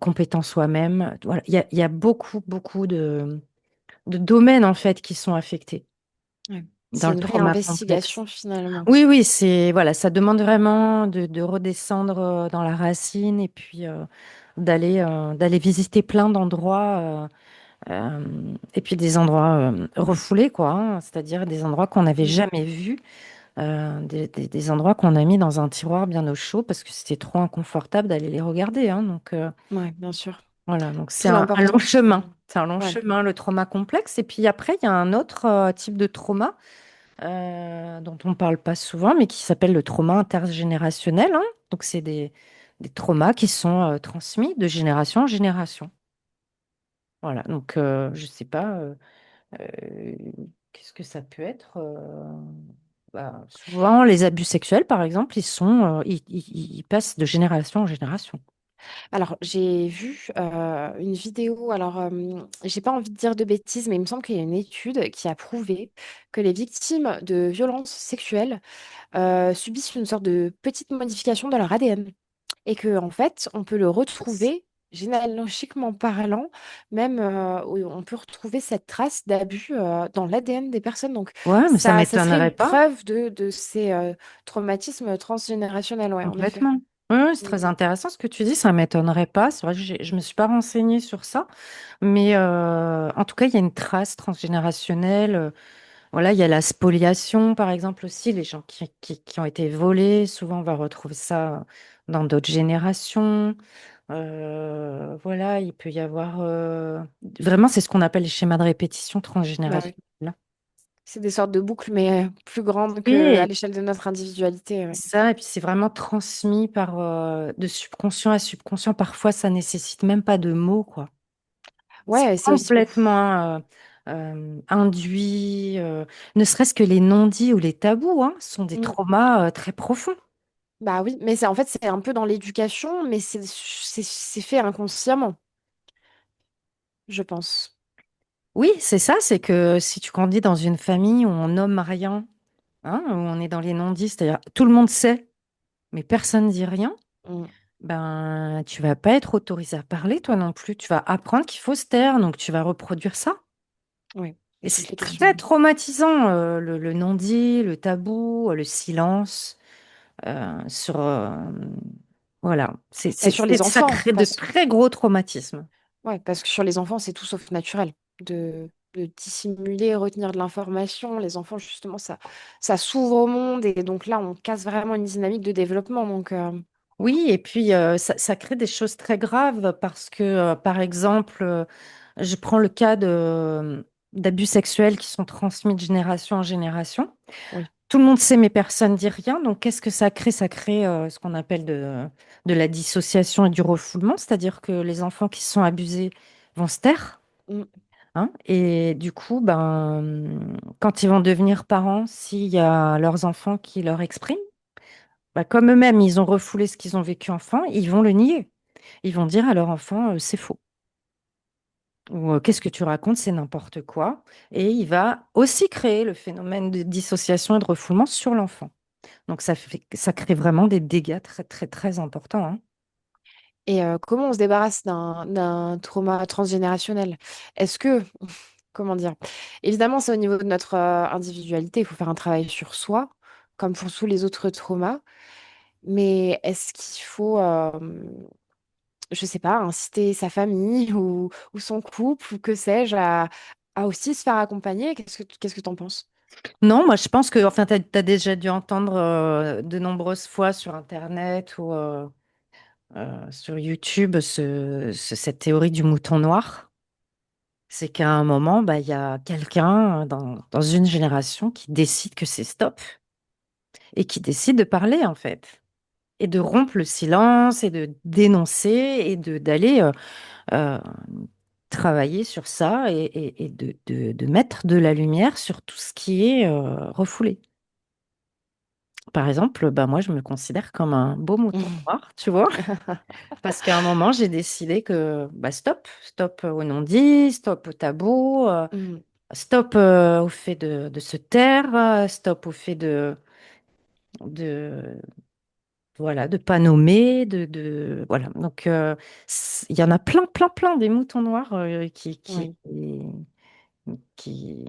S1: compétent soi-même. Voilà. Il y a beaucoup, beaucoup de domaines en fait qui sont affectés.
S2: Ouais.
S1: dans
S2: C'est
S1: le
S2: une vraie
S1: trauma complexe.
S2: investigation finalement.
S1: Oui, oui, c'est voilà, ça demande vraiment de redescendre dans la racine et puis d'aller visiter plein d'endroits et puis des endroits refoulés quoi, hein, c'est-à-dire des endroits qu'on n'avait
S2: Mm.
S1: jamais vus, des endroits qu'on a mis dans un tiroir bien au chaud parce que c'était trop inconfortable d'aller les regarder, hein, donc
S2: Ouais, bien sûr.
S1: voilà, donc c'est
S2: Tout
S1: un long
S2: l'important, c'est...
S1: chemin. C'est un long
S2: Ouais.
S1: chemin, le trauma complexe. Et puis après, il y a un autre type de trauma dont on ne parle pas souvent, mais qui s'appelle le trauma intergénérationnel, hein. Donc, c'est des traumas qui sont transmis de génération en génération. Voilà, donc je ne sais pas, euh, qu'est-ce que ça peut être bah, souvent, les abus sexuels, par exemple, ils passent de génération en génération.
S2: Alors, j'ai vu une vidéo. Alors, j'ai pas envie de dire de bêtises, mais il me semble qu'il y a une étude qui a prouvé que les victimes de violences sexuelles subissent une sorte de petite modification de leur ADN et que en fait, on peut le retrouver généalogiquement parlant, même on peut retrouver cette trace d'abus dans l'ADN des personnes. Donc,
S1: Ouais, mais ça
S2: ça serait
S1: m'étonnerait
S2: une
S1: pas.
S2: preuve de ces traumatismes transgénérationnels, ouais, en effet.
S1: Complètement. Oui, oui, c'est
S2: Mm.
S1: très intéressant ce que tu dis, ça m'étonnerait pas. C'est vrai que je me suis pas renseignée sur ça, mais en tout cas, il y a une trace transgénérationnelle. Voilà, il y a la spoliation, par exemple, aussi. Les gens qui ont été volés, souvent, on va retrouver ça dans d'autres générations. Voilà, il peut y avoir... Vraiment, c'est ce qu'on appelle les schémas de répétition
S2: Bah oui.
S1: transgénérationnels.
S2: C'est des sortes de boucles, mais plus grandes qu'à
S1: Oui,
S2: l'échelle de notre individualité. Ouais,
S1: ça, et puis c'est vraiment transmis par de subconscient à subconscient. Parfois, ça nécessite même pas de mots, quoi. C'est
S2: ouais, c'est aussi.
S1: complètement induit. Ne serait-ce que les non-dits ou les tabous, hein, sont des
S2: Mm.
S1: traumas très profonds.
S2: Bah oui, mais c'est en fait, c'est un peu dans l'éducation, mais c'est fait inconsciemment, je pense.
S1: Oui, c'est ça, c'est que si tu grandis dans une famille où on nomme rien, hein, où on est dans les non-dits, c'est-à-dire tout le monde sait, mais personne dit rien,
S2: Mm.
S1: ben tu vas pas être autorisé à parler, toi non plus. Tu vas apprendre qu'il faut se taire, donc tu vas reproduire ça.
S2: Oui, et
S1: Et
S2: toutes
S1: c'est
S2: les
S1: très
S2: questions.
S1: traumatisant, le non-dit, le tabou, le silence. Sur, voilà,
S2: Bah, sur les
S1: ça
S2: enfants,
S1: crée de très gros traumatismes.
S2: ouais, parce que sur les enfants, c'est tout sauf naturel de dissimuler, retenir de l'information. Les enfants, justement, ça s'ouvre au monde et donc là, on casse vraiment une dynamique de développement. Donc,
S1: Oui, et puis ça crée des choses très graves parce que, par exemple, je prends le cas d'abus sexuels qui sont transmis de génération en génération.
S2: oui.
S1: Tout le monde sait, mais personne ne dit rien. Donc, qu'est-ce que ça crée? Ça crée ce qu'on appelle de la dissociation et du refoulement, c'est-à-dire que les enfants qui sont abusés vont se taire.
S2: Mm,
S1: Hein. Et du coup, quand ils vont devenir parents, s'il y a leurs enfants qui leur expriment, comme eux-mêmes, ils ont refoulé ce qu'ils ont vécu enfant, ils vont le nier. Ils vont dire à leur enfant, c'est faux. Ou qu'est-ce que tu racontes, c'est n'importe quoi. Et il va aussi créer le phénomène de dissociation et de refoulement sur l'enfant. Donc ça crée vraiment des dégâts très, très, très importants, hein.
S2: Et comment on se débarrasse d'un trauma transgénérationnel? Est-ce que, comment dire, évidemment, c'est au niveau de notre individualité, il faut faire un travail sur soi, comme pour tous les autres traumas, mais est-ce qu'il faut, je sais pas, inciter sa famille ou son couple ou que sais-je à aussi se faire accompagner? Qu'est-ce que tu en penses?
S1: Non, moi je pense que, enfin, tu as déjà dû entendre de nombreuses fois sur Internet ou sur YouTube cette théorie du mouton noir. C'est qu'à un moment, il y a quelqu'un dans une génération qui décide que c'est stop et qui décide de parler en fait et de rompre le silence et de dénoncer et d'aller euh, travailler sur ça et de mettre de la lumière sur tout ce qui est refoulé. Par exemple, moi je me considère comme un beau mouton noir, tu vois. Parce qu'à un moment, j'ai décidé que stop, stop au non-dit, stop au tabou,
S2: Mhm.
S1: stop au fait de se taire, stop au fait de voilà, de pas nommer, voilà. Donc il y en a plein, plein, plein des moutons noirs qui,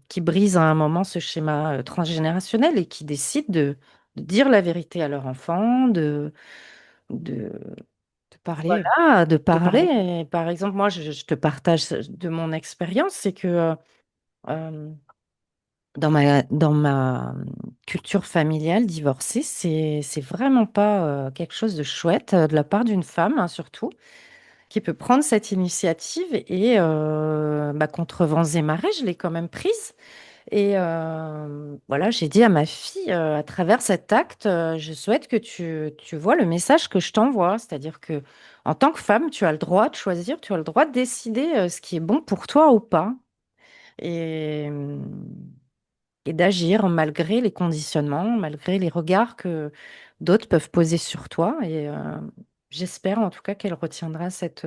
S1: qui brise à un moment ce schéma transgénérationnel et qui décide de dire la vérité à leur enfant, de,
S2: De parler,
S1: de
S2: de parler.
S1: parler. Et par exemple, moi, je te partage de mon expérience, c'est que euh, dans ma culture familiale divorcée, c'est vraiment pas quelque chose de chouette de la part d'une femme, hein, surtout, qui peut prendre cette initiative et contre vents et marées, je l'ai quand même prise. Et voilà, j'ai dit à ma fille, à travers cet acte, je souhaite que tu vois le message que je t'envoie. C'est-à-dire que en tant que femme, tu as le droit de choisir, tu as le droit de décider ce qui est bon pour toi ou pas. Et, et d'agir malgré les conditionnements, malgré les regards que d'autres peuvent poser sur toi. Et j'espère en tout cas qu'elle retiendra cet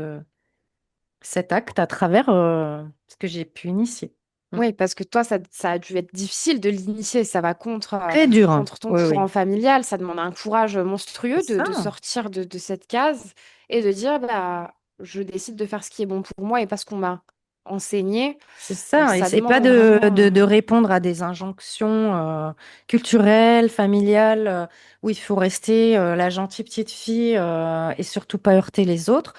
S1: acte à travers ce que j'ai pu initier. Mm.
S2: Oui, parce que toi, ça a dû être difficile de l'initier. Ça va
S1: Très dur, hein.
S2: contre ton
S1: Oui, oui.
S2: courant familial. Ça demande un courage
S1: C'est
S2: monstrueux de
S1: ça.
S2: sortir de cette case et de dire, bah, je décide de faire ce qui est bon pour moi et pas ce qu'on m'a enseigné.
S1: C'est
S2: Donc,
S1: ça, et
S2: ça
S1: c'est
S2: demande
S1: pas
S2: vraiment.
S1: de répondre à des injonctions culturelles, familiales, où il faut rester la gentille petite fille et surtout pas heurter les autres.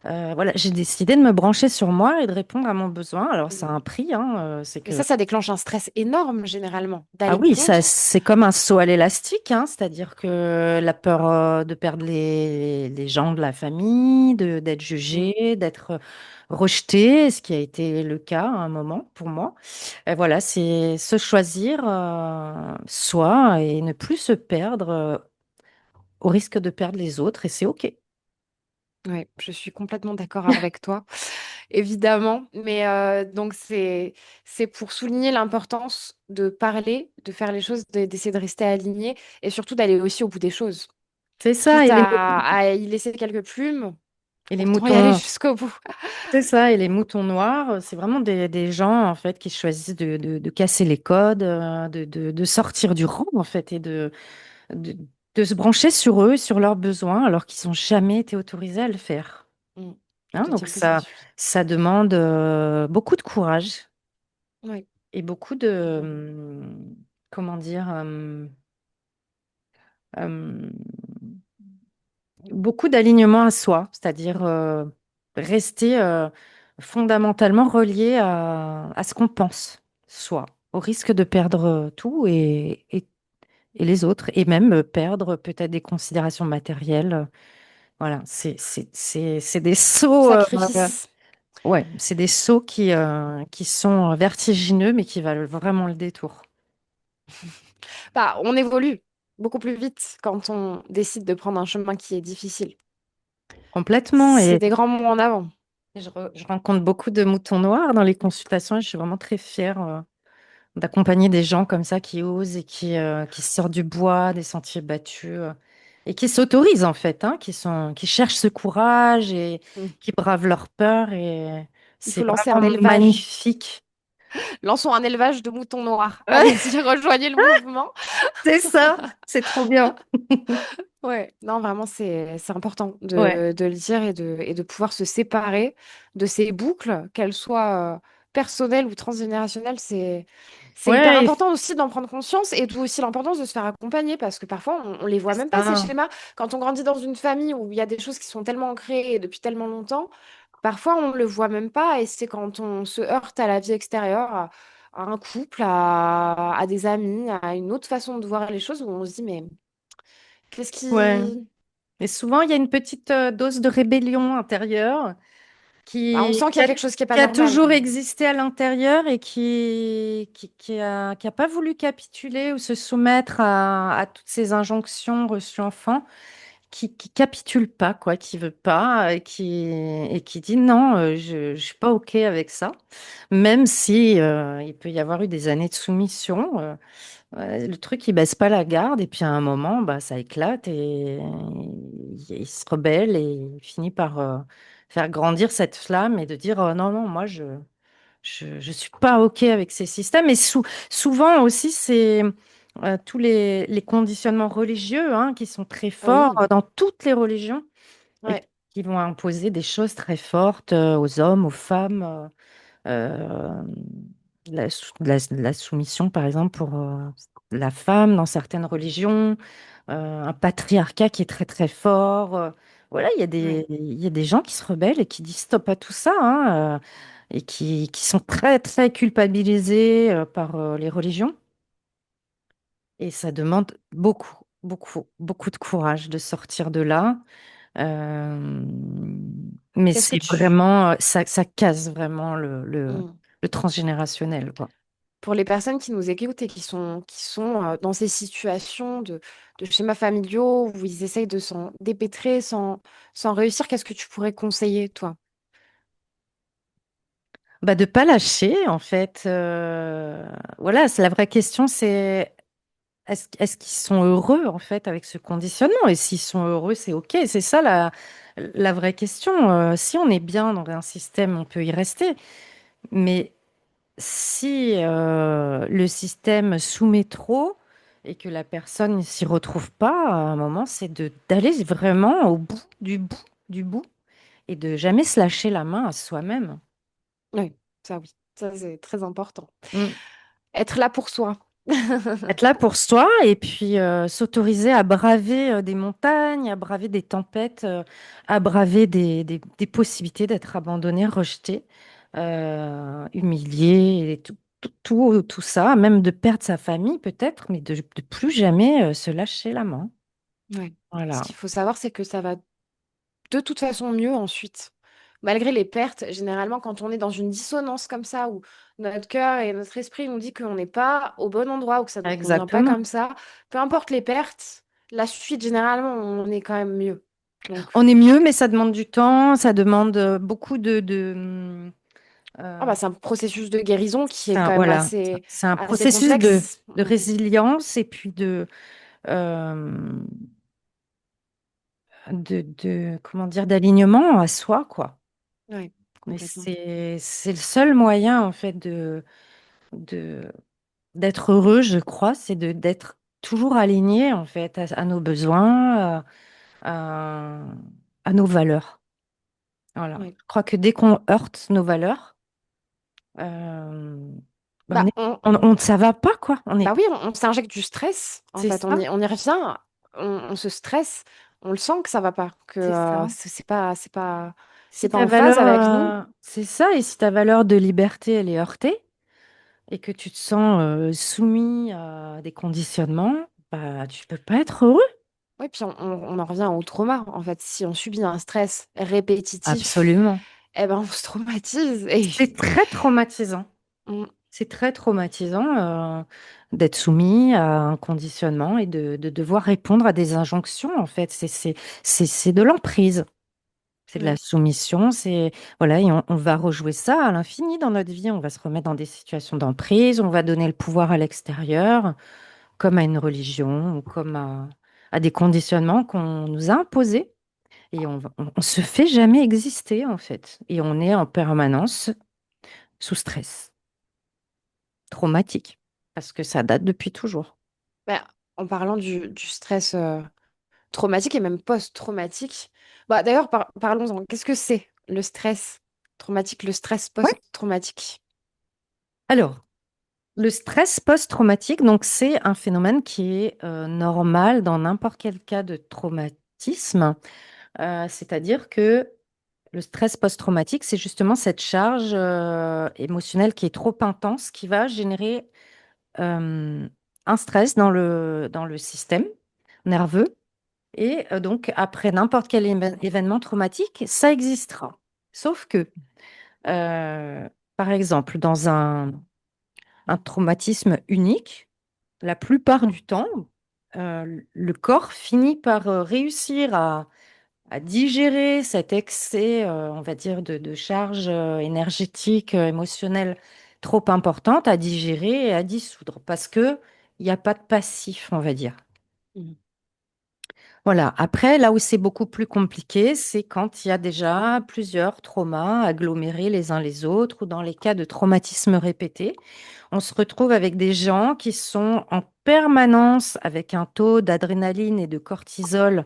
S1: Voilà, j'ai décidé de me brancher sur moi et de répondre à mon besoin. Alors, ça a un prix, hein, c'est
S2: Mais
S1: que
S2: ça déclenche un stress énorme, généralement,
S1: ah
S2: d'aller
S1: oui, ça,
S2: contre.
S1: c'est comme un saut à l'élastique, hein, c'est-à-dire que la peur de perdre les gens de la famille, d'être
S2: Mm.
S1: jugé, d'être rejeté, ce qui a été le cas à un moment pour moi. Et voilà, c'est se choisir soi et ne plus se perdre au risque de perdre les autres, et c'est OK.
S2: Ouais, je suis complètement d'accord avec toi, évidemment. Mais donc, c'est pour souligner l'importance de parler, de faire les choses, d'essayer de rester aligné et surtout d'aller aussi au bout des choses.
S1: C'est ça,
S2: Quitte à y laisser quelques plumes,
S1: et les
S2: autant y aller
S1: moutons.
S2: jusqu'au bout.
S1: C'est ça, et les moutons noirs, c'est vraiment des gens en fait qui choisissent de casser les codes, de sortir du rang en fait et de, de se brancher sur eux, sur leurs besoins, alors qu'ils n'ont jamais été autorisés à le faire.
S2: Mm. Je
S1: Hein,
S2: te
S1: donc
S2: tiens que ça suffit.
S1: ça demande beaucoup de courage
S2: Oui.
S1: et beaucoup de, comment dire, euh, beaucoup d'alignement à soi, c'est-à-dire rester fondamentalement relié à ce qu'on pense, soi, au risque de perdre tout et les autres, et même perdre peut-être des considérations matérielles. Voilà, c'est des sauts,
S2: Sacrifice.
S1: ouais, c'est des sauts qui sont vertigineux, mais qui valent vraiment le détour.
S2: Bah, on évolue beaucoup plus vite quand on décide de prendre un chemin qui est difficile.
S1: Complètement.
S2: C'est
S1: Et
S2: des grands mots en avant.
S1: je rencontre beaucoup de moutons noirs dans les consultations et je suis vraiment très fière d'accompagner des gens comme ça qui osent et qui sortent du bois, des sentiers battus et qui s'autorisent en fait, hein, qui cherchent ce courage et
S2: Mm.
S1: qui bravent leur peur. Et
S2: Il faut
S1: c'est
S2: lancer un
S1: vraiment
S2: élevage.
S1: magnifique.
S2: Lançons un élevage de moutons noirs.
S1: Ouais,
S2: Allez-y, rejoignez le mouvement.
S1: c'est ça, c'est trop bien.
S2: Ouais, non, vraiment, c'est important
S1: Ouais.
S2: de le dire et de pouvoir se séparer de ces boucles, qu'elles soient personnelles ou transgénérationnelles. C'est hyper
S1: Ouais,
S2: important aussi d'en prendre conscience et d'où aussi l'importance de se faire accompagner parce que parfois, on les voit
S1: c'est
S2: même pas, ces
S1: ça.
S2: schémas. Quand on grandit dans une famille où il y a des choses qui sont tellement ancrées depuis tellement longtemps, parfois, on le voit même pas et c'est quand on se heurte à la vie extérieure, à un couple, à des amis, à une autre façon de voir les choses où on se dit, mais qu'est-ce
S1: Ouais.
S2: qui...
S1: Et souvent, il y a une petite dose de rébellion intérieure
S2: Bah, on sent qu'il y a quelque chose qui est pas
S1: qui a
S2: normal.
S1: toujours existé à l'intérieur et qui a pas voulu capituler ou se soumettre à toutes ces injonctions reçues enfant, qui capitule pas, quoi, qui veut pas, et qui dit non, je suis pas OK avec ça, même si il peut y avoir eu des années de soumission. Ouais, le truc, il baisse pas la garde et puis à un moment, bah, ça éclate et il se rebelle et il finit par faire grandir cette flamme et de dire non, non, moi, je suis pas OK avec ces systèmes. Et souvent aussi, c'est tous les conditionnements religieux hein, qui sont très forts
S2: Oui,
S1: dans toutes les religions et
S2: ouais.
S1: qui vont imposer des choses très fortes aux hommes, aux femmes. euh, la soumission, par exemple, pour la femme dans certaines religions, un patriarcat qui est très très fort. Voilà,
S2: Ouais.
S1: il y a des gens qui se rebellent et qui disent stop à tout ça, hein, et qui sont très très culpabilisés par les religions. Et ça demande beaucoup, beaucoup, beaucoup de courage de sortir de là. Euh, mais
S2: Qu'est-ce que
S1: c'est
S2: tu...
S1: vraiment, ça casse vraiment
S2: Hmm.
S1: le transgénérationnel, quoi.
S2: Pour les personnes qui nous écoutent et qui sont dans ces situations de schémas familiaux où ils essayent de s'en dépêtrer sans réussir, qu'est-ce que tu pourrais conseiller, toi?
S1: Bah, de pas lâcher, en fait. Voilà, c'est la vraie question, c'est est-ce qu'ils sont heureux, en fait, avec ce conditionnement? Et s'ils sont heureux, c'est OK. C'est ça la vraie question. Si on est bien dans un système, on peut y rester. Mais si le système soumet trop et que la personne ne s'y retrouve pas, à un moment, c'est d'aller vraiment au bout du bout et de jamais se lâcher la main à soi-même.
S2: Oui, ça c'est très important.
S1: Mm.
S2: Être là pour soi.
S1: Être là pour soi et puis s'autoriser à braver des montagnes, à braver des tempêtes, à braver des possibilités d'être abandonné, rejeté, humilié, et tout ça, même de perdre sa famille peut-être, mais de plus jamais se lâcher la main.
S2: Ouais. Ce
S1: Voilà,
S2: qu'il faut savoir, c'est que ça va de toute façon mieux ensuite. Malgré les pertes, généralement, quand on est dans une dissonance comme ça, où notre cœur et notre esprit nous dit qu'on n'est pas au bon endroit ou que ça ne nous convient pas
S1: exactement.
S2: comme ça, peu importe les pertes, la suite, généralement, on est quand même mieux. Donc,
S1: On est mieux, mais ça demande du temps, ça demande beaucoup
S2: ah
S1: euh,
S2: bah, c'est un processus de guérison qui est quand même
S1: voilà, c'est un
S2: assez
S1: processus
S2: complexe.
S1: de résilience et puis euh, comment dire, d'alignement à soi, quoi.
S2: Oui,
S1: Mais
S2: complètement.
S1: c'est le seul moyen, en fait, de, d'être heureux, je crois, c'est d'être toujours aligné, en fait, à nos besoins, à, à nos valeurs. Voilà.
S2: Oui.
S1: Je crois que dès qu'on heurte nos valeurs, euh, on
S2: Bah,
S1: est, ça va pas, quoi.
S2: bah oui, on s'injecte du stress, en
S1: C'est
S2: fait.
S1: ça,
S2: On y revient, on se stresse, on le sent que ça va pas, que
S1: c'est ça.
S2: c'est
S1: Si
S2: pas
S1: ta
S2: en phase
S1: valeur,
S2: avec nous.
S1: c'est ça, et si ta valeur de liberté, elle est heurtée, et que tu te sens soumis à des conditionnements, bah, tu peux pas être heureux.
S2: Oui, puis on en revient au trauma, en fait. Si on subit un stress répétitif,
S1: Absolument.
S2: eh ben, on se traumatise. Et
S1: C'est très traumatisant.
S2: on-
S1: C'est très traumatisant d'être soumis à un conditionnement et de devoir répondre à des injonctions, en fait. C'est de l'emprise. C'est de la
S2: ouais,
S1: soumission, voilà, et on va rejouer ça à l'infini dans notre vie. On va se remettre dans des situations d'emprise, on va donner le pouvoir à l'extérieur, comme à une religion ou comme à des conditionnements qu'on nous a imposés. Et on se fait jamais exister, en fait. Et on est en permanence sous stress, traumatique, parce que ça date depuis toujours.
S2: bah, en parlant du stress traumatique et même post-traumatique, bah, d'ailleurs, parlons-en. Qu'est-ce que c'est le stress traumatique, le stress
S1: Ouais.
S2: post-traumatique?
S1: Alors, le stress post-traumatique, donc c'est un phénomène qui est normal dans n'importe quel cas de traumatisme. C'est-à-dire que le stress post-traumatique, c'est justement cette charge émotionnelle qui est trop intense, qui va générer un stress dans le système nerveux. Et donc, après n'importe quel événement traumatique, ça existera. Sauf que, euh, par exemple, dans un traumatisme unique, la plupart du temps, le corps finit par réussir à digérer cet excès, on va dire, de charge énergétique, émotionnelle trop importante à digérer et à dissoudre parce que il n'y a pas de passif, on va dire.
S2: Mhm.
S1: Voilà. Après, là où c'est beaucoup plus compliqué, c'est quand il y a déjà plusieurs traumas agglomérés les uns les autres ou dans les cas de traumatisme répété. On se retrouve avec des gens qui sont en permanence avec un taux d'adrénaline et de cortisol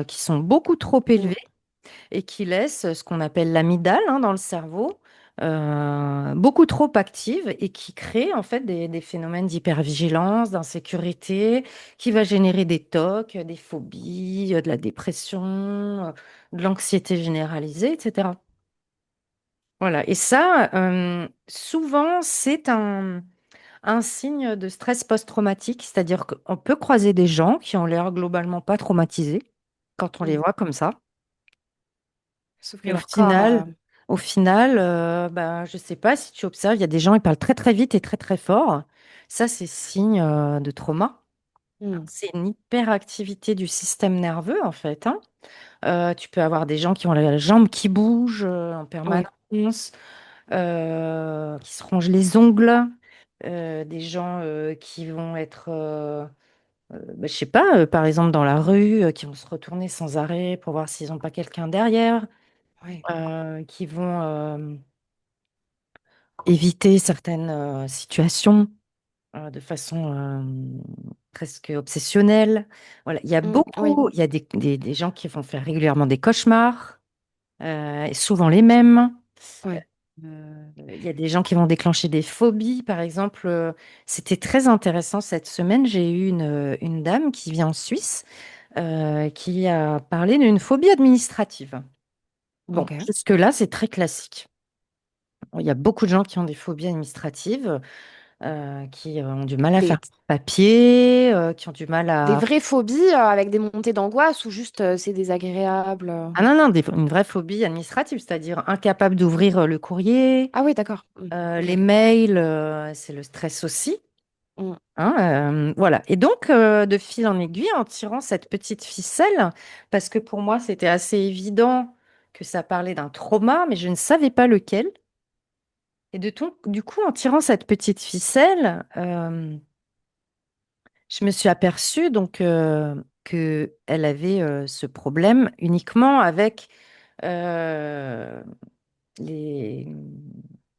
S1: qui sont beaucoup trop élevés
S2: Mhm.
S1: et qui laissent ce qu'on appelle l'amygdale, hein, dans le cerveau. beaucoup trop active et qui crée en fait des phénomènes d'hypervigilance, d'insécurité, qui va générer des TOC, des phobies, de la dépression, de l'anxiété généralisée, etc. Voilà. Et ça, souvent, c'est un signe de stress post-traumatique, c'est-à-dire qu'on peut croiser des gens qui ont l'air globalement pas traumatisés quand on les
S2: Mm.
S1: voit comme ça.
S2: Sauf que
S1: Mais au
S2: leur corps.
S1: final, ben, je sais pas si tu observes, il y a des gens, ils parlent très très vite et très très fort. Ça, c'est signe de trauma.
S2: Mm.
S1: C'est une hyperactivité du système nerveux, en fait, hein. Tu peux avoir des gens qui ont la jambe qui bouge en
S2: Oui,
S1: permanence, qui se rongent les ongles, des gens qui vont être, je sais pas, par exemple dans la rue, qui vont se retourner sans arrêt pour voir s'ils n'ont pas quelqu'un derrière,
S2: oui,
S1: qui vont éviter certaines situations de façon presque obsessionnelle. Voilà, il y a
S2: Mm, oui,
S1: beaucoup, il y a des gens qui vont faire régulièrement des cauchemars, et souvent les mêmes.
S2: oui.
S1: Il y a des gens qui vont déclencher des phobies, par exemple. C'était très intéressant cette semaine. J'ai eu une dame qui vit en Suisse, qui a parlé d'une phobie administrative. Bon,
S2: Ok.
S1: jusque-là, c'est très classique. Il y a beaucoup de gens qui ont des phobies administratives, qui ont du mal à faire
S2: Des,
S1: papier, qui ont du mal
S2: des
S1: à...
S2: vraies phobies avec des montées d'angoisse ou juste c'est désagréable.
S1: Ah non, non, une vraie phobie administrative, c'est-à-dire incapable d'ouvrir le courrier,
S2: Ah oui, d'accord.
S1: les
S2: Ok.
S1: mails, c'est le stress aussi.
S2: Mm,
S1: Hein, voilà. Et donc, de fil en aiguille, en tirant cette petite ficelle, parce que pour moi, c'était assez évident que ça parlait d'un trauma, mais je ne savais pas lequel. Et du coup, en tirant cette petite ficelle, je me suis aperçue donc que elle avait ce problème uniquement avec euh, les,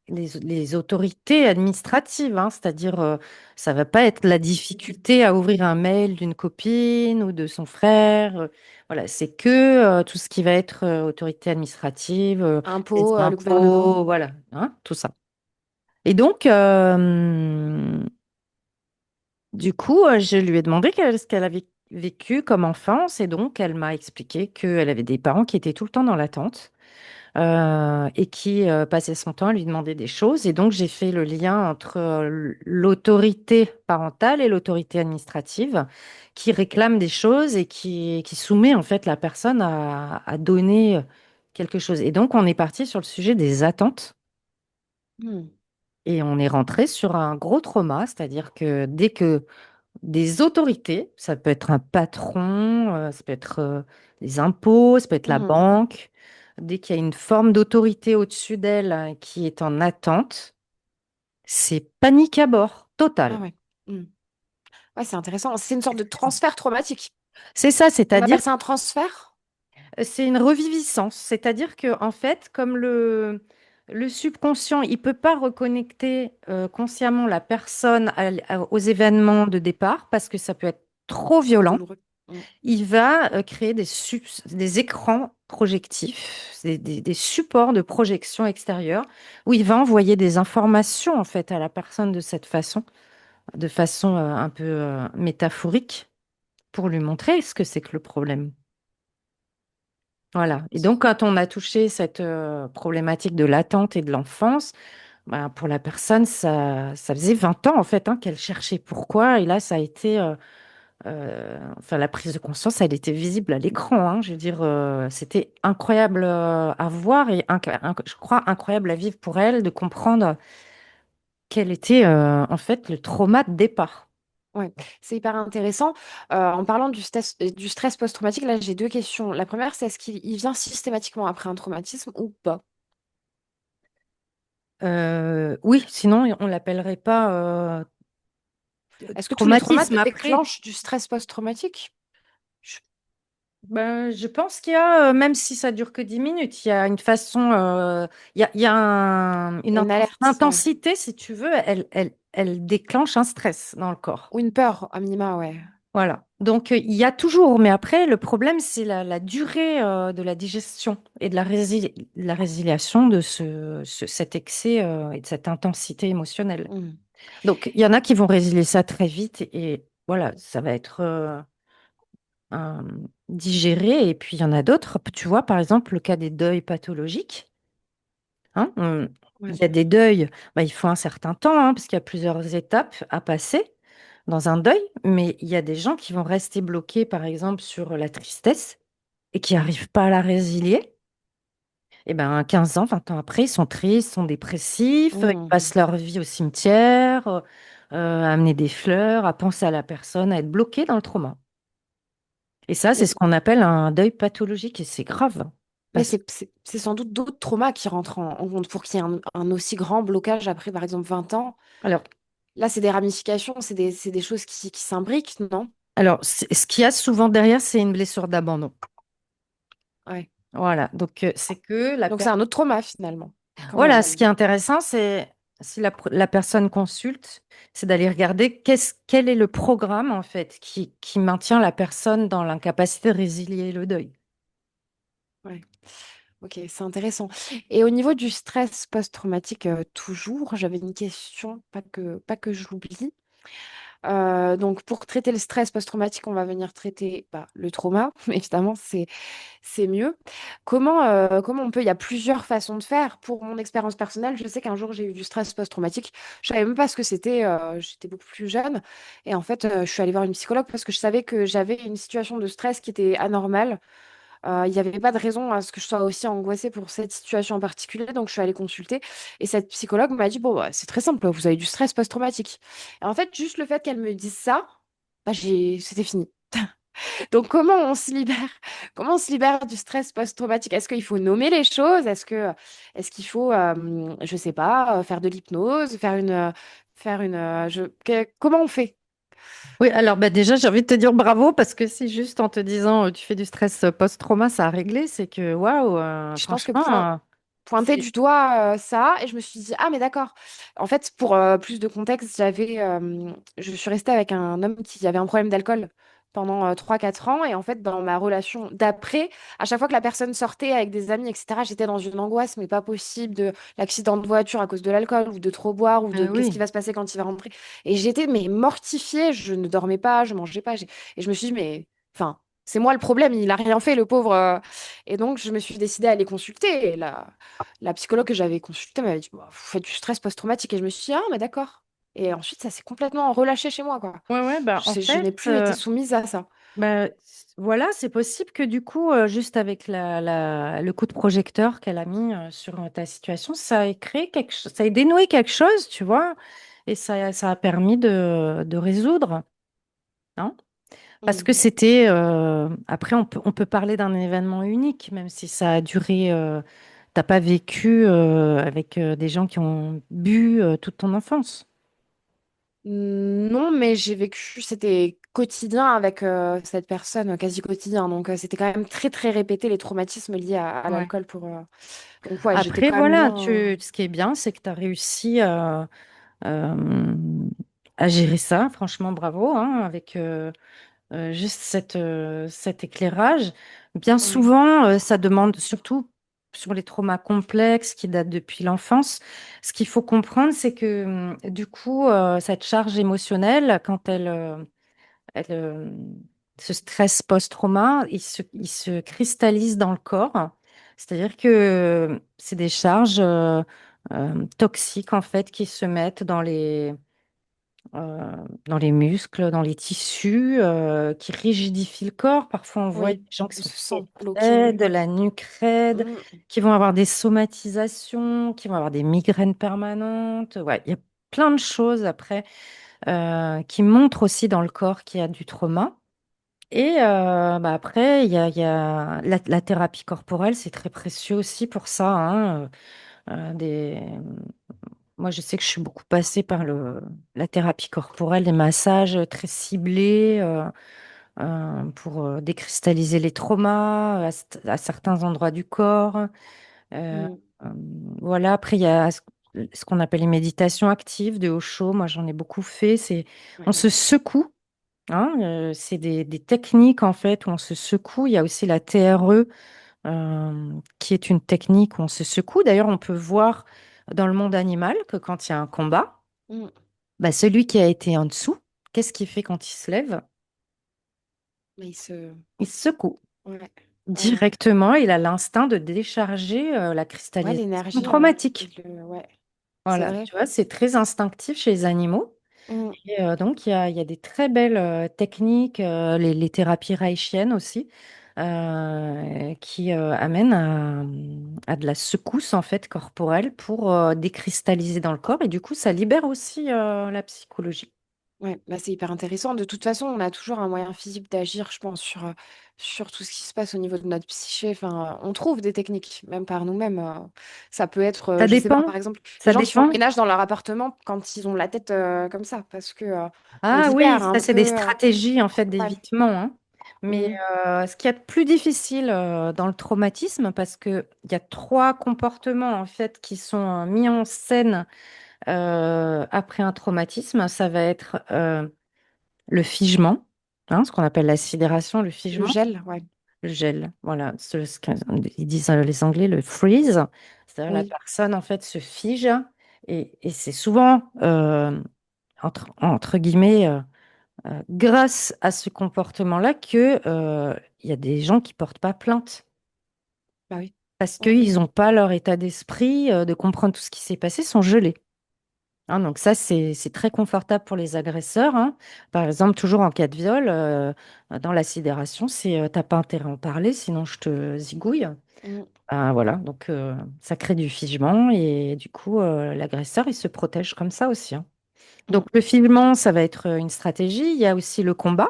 S1: les autorités administratives, hein, c'est-à-dire ça va pas être la difficulté à ouvrir un mail d'une copine ou de son frère. Voilà, c'est que tout ce qui va être autorité administrative, les
S2: impôts, le gouvernement.
S1: impôts, voilà, hein, tout ça. Et donc, du coup, je lui ai demandé ce qu'elle avait vécu comme enfance, et donc elle m'a expliqué qu'elle avait des parents qui étaient tout le temps dans l'attente et qui passait son temps à lui demander des choses. Et donc, j'ai fait le lien entre l'autorité parentale et l'autorité administrative qui réclame des choses et qui soumet en fait la personne à donner quelque chose. Et donc, on est parti sur le sujet des attentes.
S2: Mm,
S1: Et on est rentré sur un gros trauma, c'est-à-dire que dès que des autorités, ça peut être un patron, ça peut être les impôts, ça peut être la
S2: mhm.
S1: banque. Dès qu'il y a une forme d'autorité au-dessus d'elle qui est en attente, c'est panique à bord,
S2: Ah
S1: total.
S2: ouais. Mm. Ouais, c'est intéressant. C'est une sorte de transfert traumatique.
S1: C'est ça,
S2: On
S1: c'est-à-dire
S2: appelle ça un transfert?
S1: c'est une reviviscence, c'est-à-dire que en fait, comme le subconscient, il peut pas reconnecter consciemment la personne aux événements de départ parce que ça peut être trop
S2: Trop
S1: violent.
S2: douloureux. Mm.
S1: Il va créer des écrans projectifs, des supports de projection extérieure, où il va envoyer des informations en fait à la personne de façon un peu métaphorique, pour lui montrer ce que c'est que le problème. Voilà. Et donc, quand on a touché cette problématique de l'attente et de l'enfance, ben, pour la personne, ça faisait 20 ans en fait hein, qu'elle cherchait pourquoi. Et là, ça a été enfin, la prise de conscience, elle était visible à l'écran, hein. Je veux dire, c'était incroyable à voir et je crois incroyable à vivre pour elle de comprendre quel était en fait le trauma de départ.
S2: Ouais, c'est hyper intéressant. En parlant du stress post-traumatique, là, j'ai deux questions. La première, c'est est-ce qu'il vient systématiquement après un traumatisme ou pas?
S1: Oui, sinon on l'appellerait pas
S2: Est-ce que tous les traumas
S1: traumatisme. Après,
S2: déclenchent du stress post-traumatique?
S1: je, ben, je pense qu'il y a, même si ça dure que 10 minutes, il y a une façon, il y a
S2: Il y a une alerte, ouais.
S1: intensité, si tu veux, elle déclenche un stress dans le corps.
S2: Ou une peur, à minima, ouais.
S1: Voilà. Donc, il y a toujours, mais après, le problème, c'est la durée de la digestion et de la résiliation de cet excès et de cette intensité émotionnelle.
S2: Mm.
S1: Donc, il y en a qui vont résilier ça très vite et voilà, ça va être un- digéré. Et puis, il y en a d'autres, tu vois, par exemple, le cas des deuils pathologiques. Hein, il
S2: Ouais.
S1: y a des deuils, bah, il faut un certain temps, hein, parce qu'il y a plusieurs étapes à passer dans un deuil, mais il y a des gens qui vont rester bloqués, par exemple, sur la tristesse et qui n'arrivent pas à la résilier. Et ben, 15 ans, 20 ans après, ils sont tristes, sont dépressifs, ils
S2: Mm.
S1: passent leur vie au cimetière, à amener des fleurs, à penser à la personne, à être bloqués dans le trauma. Et ça, c'est
S2: Mais,
S1: ce qu'on appelle un deuil pathologique et c'est grave.
S2: mais
S1: Parce...
S2: c'est sans doute d'autres traumas qui rentrent en compte pour qu'il y ait un aussi grand blocage après, par exemple, 20 ans.
S1: Alors,
S2: Là, c'est des ramifications, c'est des choses qui s'imbriquent, non?
S1: ce qu'il y a souvent derrière, c'est une blessure d'abandon.
S2: Ouais.
S1: Voilà, donc c'est que la
S2: Donc c'est
S1: personne...
S2: un autre trauma finalement, quand
S1: Voilà, ce qui
S2: même.
S1: est intéressant, c'est si la personne consulte, c'est d'aller regarder quel est le programme en fait qui maintient la personne dans l'incapacité de résilier le deuil.
S2: Ouais. Ok, c'est intéressant. Et au niveau du stress post-traumatique, toujours, j'avais une question, pas que je l'oublie. Donc pour traiter le stress post-traumatique, on va venir traiter bah, le trauma, évidemment, c'est mieux. Comment on peut, il y a plusieurs façons de faire. Pour mon expérience personnelle, je sais qu'un jour j'ai eu du stress post-traumatique. Je savais même pas ce que c'était, j'étais beaucoup plus jeune. Et en fait, je suis allée voir une psychologue parce que je savais que j'avais une situation de stress qui était anormale. Il n'y avait pas de raison à ce que je sois aussi angoissée pour cette situation en particulier, donc je suis allée consulter. Et cette psychologue m'a dit, bon, bah, c'est très simple, vous avez du stress post-traumatique. Et en fait, juste le fait qu'elle me dise ça, bah, c'était fini. Donc, comment on se libère? Comment on se libère du stress post-traumatique? Est-ce qu'il faut nommer les choses? Est-ce qu'il faut, je sais pas, faire de l'hypnose, comment on fait?
S1: Oui, alors bah, déjà, j'ai envie de te dire bravo parce que si juste en te disant tu fais du stress post-trauma, ça a réglé, c'est que waouh,
S2: Je pense que
S1: franchement,
S2: pointer
S1: c'est.
S2: du doigt ça et je me suis dit ah mais d'accord. En fait pour plus de contexte je suis restée avec un homme qui avait un problème d'alcool pendant 3-4 ans et en fait dans ma relation d'après à chaque fois que la personne sortait avec des amis etc j'étais dans une angoisse mais pas possible de l'accident de voiture à cause de l'alcool ou de trop boire ou de qu'est-ce qui
S1: Oui.
S2: va se passer quand il va rentrer et j'étais mais mortifiée, je ne dormais pas, je mangeais pas et je me suis dit mais enfin c'est moi le problème, il a rien fait le pauvre. Et donc, je me suis décidée à aller consulter. Et la psychologue que j'avais consultée m'avait dit, bah, vous faites du stress post-traumatique. Et je me suis dit, ah, mais d'accord. Et ensuite, ça s'est complètement relâché chez moi, quoi.
S1: Ouais, ouais, bah en
S2: Je
S1: fait,
S2: n'ai plus été soumise à ça.
S1: bah, voilà, c'est possible que du coup, juste avec le coup de projecteur qu'elle a mis sur ta situation, ça ait créé quelque chose, ça ait dénoué quelque chose, tu vois, et ça a permis de résoudre, hein. Parce que
S2: Mm.
S1: c'était, après, on peut parler d'un événement unique, même si ça a duré, t'as pas vécu avec des gens qui ont bu toute ton enfance.
S2: Non, mais j'ai vécu, c'était quotidien avec cette personne, quasi quotidien. Donc, c'était quand même très, très répété les traumatismes liés à
S1: Ouais.
S2: l'alcool Donc, ouais, j'étais
S1: Après,
S2: quand même
S1: voilà,
S2: bien.
S1: ce qui est bien, c'est que tu as réussi euh, à gérer ça. Franchement, bravo, hein, avec juste cet éclairage. Bien
S2: Ouais.
S1: souvent, ça demande, surtout sur les traumas complexes qui datent depuis l'enfance, ce qu'il faut comprendre, c'est que du coup, cette charge émotionnelle, quand elle, ce stress post-trauma, il se cristallise dans le corps. C'est-à-dire que c'est des charges toxiques, en fait, qui se mettent dans les muscles, dans les tissus, qui rigidifient le corps. Parfois, on voit des
S2: Oui,
S1: gens qui
S2: on
S1: sont
S2: se
S1: très
S2: sent bloqué,
S1: raides,
S2: oui.
S1: la nuque raide,
S2: Mm.
S1: qui vont avoir des somatisations, qui vont avoir des migraines permanentes. Ouais, il y a plein de choses après qui montrent aussi dans le corps qu'il y a du trauma. Et bah après, il y a la thérapie corporelle, c'est très précieux aussi pour ça, hein. Moi, je sais que je suis beaucoup passée par la thérapie corporelle, des massages très ciblés pour décristalliser les traumas à certains endroits du corps. Euh,
S2: Mm.
S1: euh, voilà, après, il y a ce qu'on appelle les méditations actives de Osho. Moi, j'en ai beaucoup fait. On
S2: Ouais.
S1: se secoue. Hein, c'est des techniques en fait où on se secoue. Il y a aussi la TRE qui est une technique où on se secoue. D'ailleurs, on peut voir dans le monde animal que quand il y a un combat,
S2: Mm.
S1: bah, celui qui a été en dessous, qu'est-ce qu'il fait quand il se lève?
S2: Mais il se...
S1: Il se secoue
S2: Ouais, ouais,
S1: directement. Il a l'instinct de décharger la
S2: ouais,
S1: cristallisation
S2: l'énergie,
S1: traumatique.
S2: ouais, c'est
S1: Voilà,
S2: vrai.
S1: tu vois, c'est très instinctif chez les animaux.
S2: Mm.
S1: Et donc, il y a des très belles techniques, les thérapies reichiennes aussi, qui amènent à de la secousse en fait corporelle pour décristalliser dans le corps. Et du coup, ça libère aussi la psychologie.
S2: Ouais, bah c'est hyper intéressant. De toute façon, on a toujours un moyen physique d'agir, je pense, sur tout ce qui se passe au niveau de notre psyché. Enfin, on trouve des techniques, même par nous-mêmes. Ça peut être,
S1: Ça
S2: je sais pas,
S1: dépend.
S2: par exemple, les
S1: Ça
S2: gens qui font le
S1: dépend.
S2: ménage dans leur appartement quand ils ont la tête comme ça, parce que on
S1: Ah oui,
S2: libère un
S1: ça c'est des
S2: peu.
S1: stratégies en fait
S2: Ouais.
S1: d'évitement, hein. Mais
S2: Mhm.
S1: ce qu'il y a de plus difficile dans le traumatisme, parce qu'il y a trois comportements en fait qui sont mis en scène après un traumatisme, ça va être le figement, hein, ce qu'on appelle la sidération, le
S2: Le
S1: figement,
S2: gel, ouais.
S1: le gel. Voilà, ils disent les Anglais le freeze, c'est-à-dire la
S2: Oui.
S1: personne en fait se fige et c'est souvent entre guillemets grâce à ce comportement-là que il y a des gens qui portent pas plainte
S2: Bah oui.
S1: parce
S2: Mm.
S1: qu'ils n'ont pas leur état d'esprit de comprendre tout ce qui s'est passé, sont gelés. Hein, donc ça, c'est très confortable pour les agresseurs, hein. Par exemple, toujours en cas de viol, dans la sidération, c'est t'as pas intérêt à en parler, sinon je te zigouille.
S2: Mm.
S1: Ah, voilà, donc ça crée du figement et du coup, l'agresseur, il se protège comme ça aussi, hein. Donc
S2: Mm.
S1: le figement, ça va être une stratégie. Il y a aussi le combat,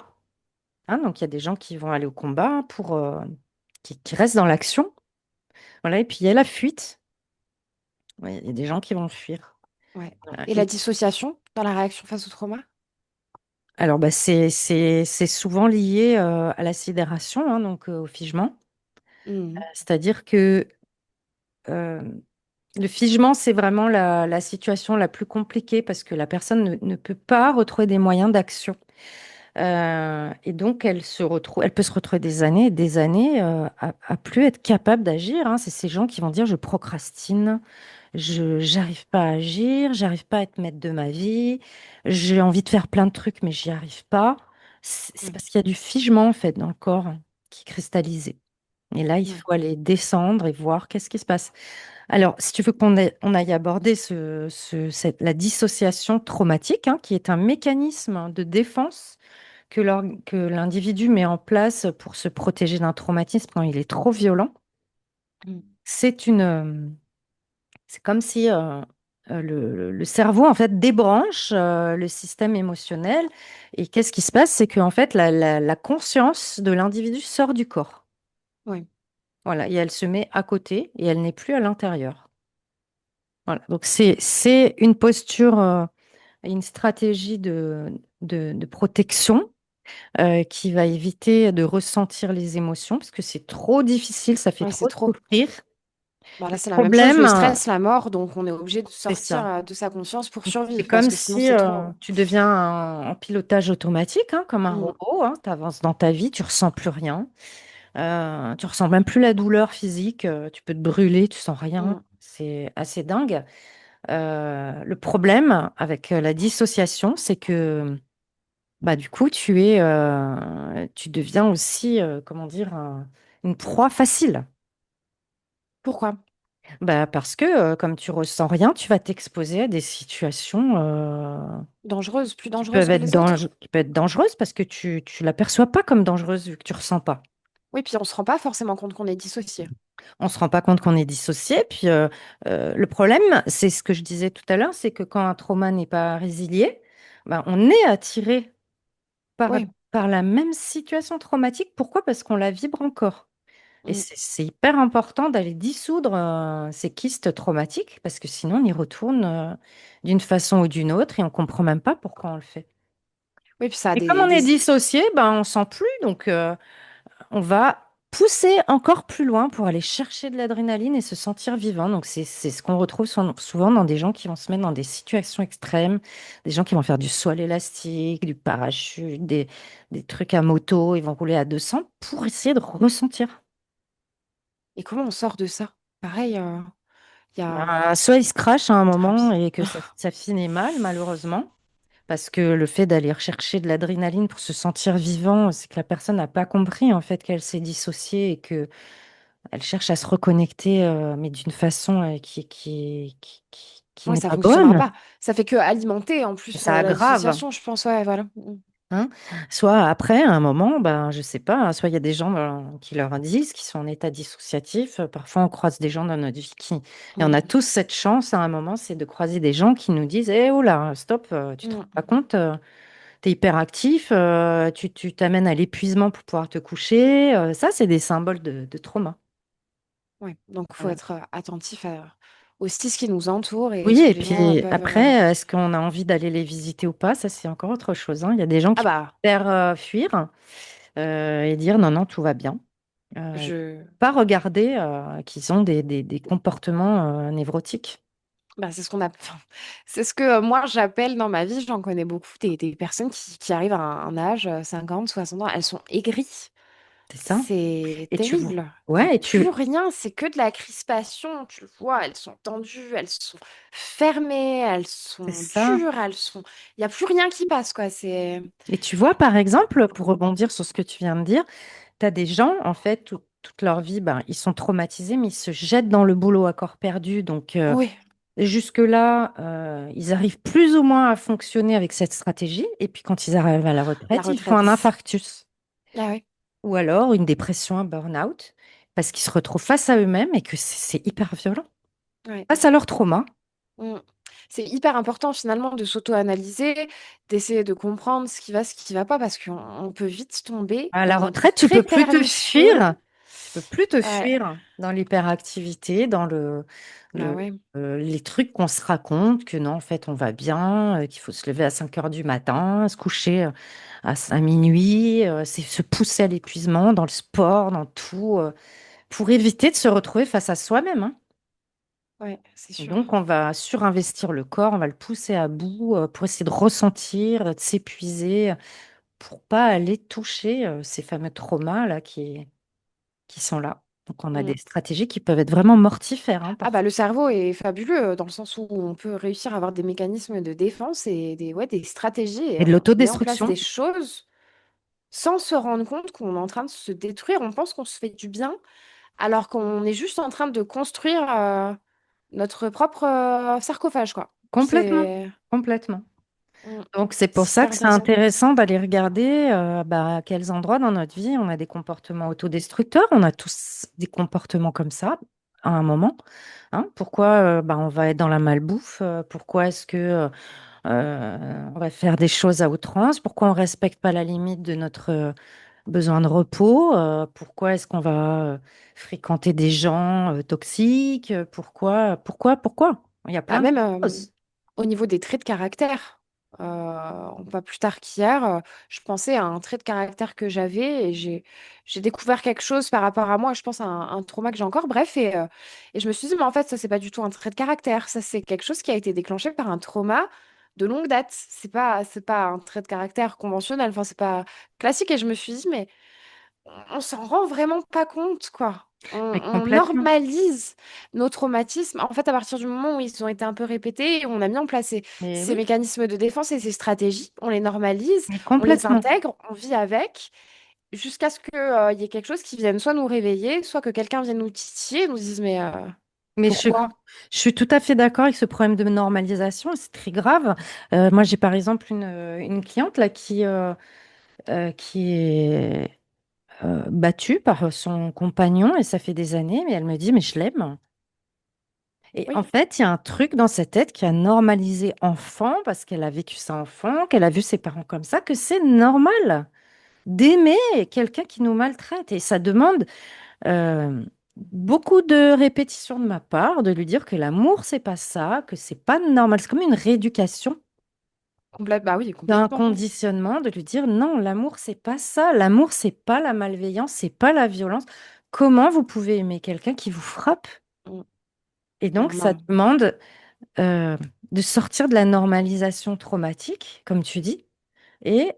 S1: hein, donc il y a des gens qui vont aller au combat pour qui restent dans l'action. Voilà, et puis il y a la fuite. Ouais, il y a des gens qui vont fuir.
S2: Ouais.
S1: Voilà.
S2: Et la dissociation dans la réaction face au trauma?
S1: Alors, bah, c'est souvent lié à la sidération, hein, donc au figement.
S2: Mhm.
S1: C'est-à-dire que euh, le figement, c'est vraiment la situation la plus compliquée parce que la personne ne peut pas retrouver des moyens d'action. Et donc, elle peut se retrouver des années et des années à plus être capable d'agir, hein. C'est ces gens qui vont dire, je procrastine, j'arrive pas à agir, j'arrive pas à être maître de ma vie, j'ai envie de faire plein de trucs, mais j'y arrive pas. C'est
S2: Ouais.
S1: parce qu'il y a du figement en fait dans le corps hein, qui est cristallisé. Et là, il
S2: Ouais.
S1: faut aller descendre et voir qu'est-ce qui se passe. Alors, si tu veux on aille aborder la dissociation traumatique, hein, qui est un mécanisme de défense que l'individu met en place pour se protéger d'un traumatisme quand il est trop violent,
S2: Mm.
S1: c'est c'est comme si le cerveau en fait débranche le système émotionnel. Et qu'est-ce qui se passe? C'est qu'en fait la conscience de l'individu sort du corps.
S2: Ouais.
S1: Voilà, et elle se met à côté et elle n'est plus à l'intérieur. Voilà, donc c'est une posture, une stratégie de protection qui va éviter de ressentir les émotions parce que c'est trop difficile, ça fait
S2: Ouais, c'est
S1: trop
S2: trop.
S1: souffrir.
S2: Bah là,
S1: Le
S2: c'est la même chose,
S1: problème,
S2: le stress, la mort, donc on est obligé de
S1: c'est
S2: sortir
S1: ça.
S2: de sa conscience pour
S1: C'est
S2: survivre, parce
S1: comme
S2: que sinon
S1: si
S2: c'est trop.
S1: tu deviens en pilotage automatique, hein, comme un
S2: Mm.
S1: robot, hein. Tu avances dans ta vie, tu ressens plus rien. Tu ressens même plus la douleur physique. Tu peux te brûler, tu sens rien.
S2: Mm.
S1: C'est assez dingue. Le problème avec la dissociation, c'est que bah, du coup, tu deviens aussi, comment dire, une proie facile.
S2: Pourquoi?
S1: Bah, parce que comme tu ressens rien, tu vas t'exposer à des situations
S2: Dangereuse, plus dangereuse que les autres?
S1: qui peuvent être dangereuses parce que tu l'aperçois pas comme dangereuse vu que tu ressens pas.
S2: Oui, puis on se rend pas forcément compte qu'on est dissocié.
S1: On se rend pas compte qu'on est dissocié. Puis le problème, c'est ce que je disais tout à l'heure, c'est que quand un trauma n'est pas résilié, bah, on est attiré par,
S2: Oui.
S1: par la même situation traumatique. Pourquoi? Parce qu'on la vibre encore. Et
S2: Mm.
S1: c'est hyper important d'aller dissoudre ces kystes traumatiques parce que sinon on y retourne d'une façon ou d'une autre et on comprend même pas pourquoi on le fait.
S2: Oui, puis ça a
S1: Et comme on est
S2: des...
S1: dissocié, ben on sent plus, donc on va. pousser encore plus loin pour aller chercher de l'adrénaline et se sentir vivant. Donc, c'est ce qu'on retrouve souvent dans des gens qui vont se mettre dans des situations extrêmes, des gens qui vont faire du saut à l'élastique, du parachute, des trucs à moto, ils vont rouler à 200 pour essayer de ressentir.
S2: Et comment on sort de ça? Pareil, il y a
S1: Soit ils se crachent à un moment
S2: thérapie.
S1: et que ça finit mal, malheureusement. Parce que le fait d'aller rechercher de l'adrénaline pour se sentir vivant, c'est que la personne n'a pas compris en fait qu'elle s'est dissociée et que elle cherche à se reconnecter, mais d'une façon qui
S2: Ouais,
S1: n'est
S2: ça
S1: pas
S2: fonctionnera
S1: bonne.
S2: pas. Ça fait que alimenter en
S1: Et
S2: plus
S1: ça
S2: la
S1: aggrave.
S2: dissociation, je pense. Ouais, voilà.
S1: Hein. Soit après, à un moment, ben, je sais pas, hein, soit il y a des gens qui leur disent qu'ils sont en état dissociatif. Parfois, on croise des gens dans notre vie qui... Et on a
S2: Mm.
S1: tous cette chance à un moment, c'est de croiser des gens qui nous disent, eh, oh là, stop, tu te rends pas
S2: Mm.
S1: compte, tu es hyper actif, tu t'amènes à l'épuisement pour pouvoir te coucher. Ça, c'est des symboles de trauma.
S2: Ouais. Donc, il faut
S1: Voilà.
S2: être attentif aussi ce qui nous entoure et
S1: Oui,
S2: ce que
S1: et
S2: les gens
S1: puis
S2: peuvent.
S1: après, est-ce qu'on a envie d'aller les visiter ou pas? Ça, c'est encore autre chose, hein. Il y a des gens
S2: Ah
S1: qui
S2: bah,
S1: préfèrent fuir et dire non, non, tout va bien.
S2: je.
S1: Pas regarder qu'ils ont des comportements névrotiques.
S2: Bah, c'est ce qu'on a. Enfin, c'est ce que moi j'appelle dans ma vie, j'en connais beaucoup, des personnes qui arrivent à un âge, 50, 60 ans, elles sont aigries.
S1: C'est ça.
S2: C'est
S1: Et tu vois.
S2: terrible. Il n'y a
S1: Ouais, et
S2: plus
S1: tu.
S2: rien, c'est que de la crispation. Tu le vois, elles sont tendues, elles sont fermées, elles
S1: C'est
S2: sont
S1: ça.
S2: dures, elles sont. Il n'y a plus rien qui passe, quoi. C'est.
S1: Et tu vois, par exemple, pour rebondir sur ce que tu viens de dire, tu as des gens, en fait, toute leur vie, ben, ils sont traumatisés, mais ils se jettent dans le boulot à corps perdu. Donc,
S2: Oui,
S1: jusque-là, ils arrivent plus ou moins à fonctionner avec cette stratégie. Et puis, quand ils arrivent à la
S2: la
S1: retraite, ils font un
S2: retraite.
S1: infarctus
S2: Ah oui,
S1: ou alors une dépression, un burn-out, parce qu'ils se retrouvent face à eux-mêmes et que c'est hyper violent.
S2: ouais.
S1: Face à leur trauma.
S2: Mm. C'est hyper important finalement de s'auto-analyser, d'essayer de comprendre ce qui va, ce qui va pas, parce qu'on peut vite tomber
S1: À la
S2: dans un
S1: retraite,
S2: truc
S1: tu
S2: très
S1: peux plus te
S2: pernicieux.
S1: fuir. Tu peux plus te
S2: Ouais.
S1: fuir dans l'hyperactivité, dans
S2: Ah ouais.
S1: les trucs qu'on se raconte, que non, en fait, on va bien, qu'il faut se lever à 5 heures du matin, se coucher à minuit, c'est se pousser à l'épuisement dans le sport, dans tout, pour éviter de se retrouver face à soi-même, hein.
S2: Ouais, c'est
S1: Et
S2: sûr.
S1: donc, on va surinvestir le corps, on va le pousser à bout pour essayer de ressentir, de s'épuiser, pour pas aller toucher ces fameux traumas là qui sont là. Donc, on a
S2: Mm.
S1: des stratégies qui peuvent être vraiment mortifères, hein,
S2: Ah bah
S1: parfois.
S2: le cerveau est fabuleux dans le sens où on peut réussir à avoir des mécanismes de défense et des stratégies et
S1: Et de
S2: on met en place
S1: l'autodestruction,
S2: des choses sans se rendre compte qu'on est en train de se détruire. On pense qu'on se fait du bien alors qu'on est juste en train de construire notre propre sarcophage, quoi.
S1: complètement, complètement.
S2: Mm,
S1: Donc, c'est pour
S2: c'est
S1: ça
S2: hyper
S1: que c'est
S2: intéressant.
S1: intéressant d'aller regarder bah, à quels endroits dans notre vie on a des comportements autodestructeurs. On a tous des comportements comme ça à un moment, hein. Pourquoi bah, on va être dans la malbouffe? Pourquoi est-ce que on va faire des choses à outrance? Pourquoi on ne respecte pas la limite de notre besoin de repos? Pourquoi est-ce qu'on va fréquenter des gens toxiques? Pourquoi? Il y a
S2: Bah,
S1: plein de
S2: même
S1: choses.
S2: au niveau des traits de caractère. Pas plus tard qu'hier, je pensais à un trait de caractère que j'avais et j'ai découvert quelque chose par rapport à moi. Je pense à un trauma que j'ai encore. Bref, et je me suis dit, mais en fait, ça, c'est pas du tout un trait de caractère. Ça, c'est quelque chose qui a été déclenché par un trauma de longue date. C'est pas un trait de caractère conventionnel. Enfin, c'est pas classique. Et je me suis dit, mais on s'en rend vraiment pas compte, quoi.
S1: Mais
S2: On
S1: complètement.
S2: normalise nos traumatismes. En fait, à partir du moment où ils ont été un peu répétés, on a mis en place
S1: Mais
S2: ces
S1: oui,
S2: mécanismes de défense et ces stratégies. On les normalise,
S1: mais
S2: on les
S1: complètement.
S2: intègre, on vit avec, jusqu'à ce qu'il y ait quelque chose qui vienne soit nous réveiller, soit que quelqu'un vienne nous titiller et nous dise, mais
S1: Mais
S2: pourquoi?
S1: je suis tout à fait d'accord avec ce problème de normalisation, et c'est très grave. Moi, j'ai par exemple une cliente là qui est battue par son compagnon et ça fait des années, mais elle me dit, mais je l'aime. Et en
S2: Oui.
S1: fait, il y a un truc dans sa tête qui a normalisé enfant, parce qu'elle a vécu ça enfant, qu'elle a vu ses parents comme ça, que c'est normal d'aimer quelqu'un qui nous maltraite. Et ça demande euh, beaucoup de répétitions de ma part, de lui dire que l'amour, c'est pas ça, que c'est pas normal. C'est comme une rééducation.
S2: Bah oui,
S1: D'un
S2: complètement.
S1: conditionnement de lui dire non, l'amour, c'est pas ça. L'amour, c'est pas la malveillance, c'est pas la violence. Comment vous pouvez aimer quelqu'un qui vous frappe?
S2: Mm.
S1: Et donc,
S2: Non,
S1: ça
S2: non.
S1: demande euh, de sortir de la normalisation traumatique, comme tu dis, et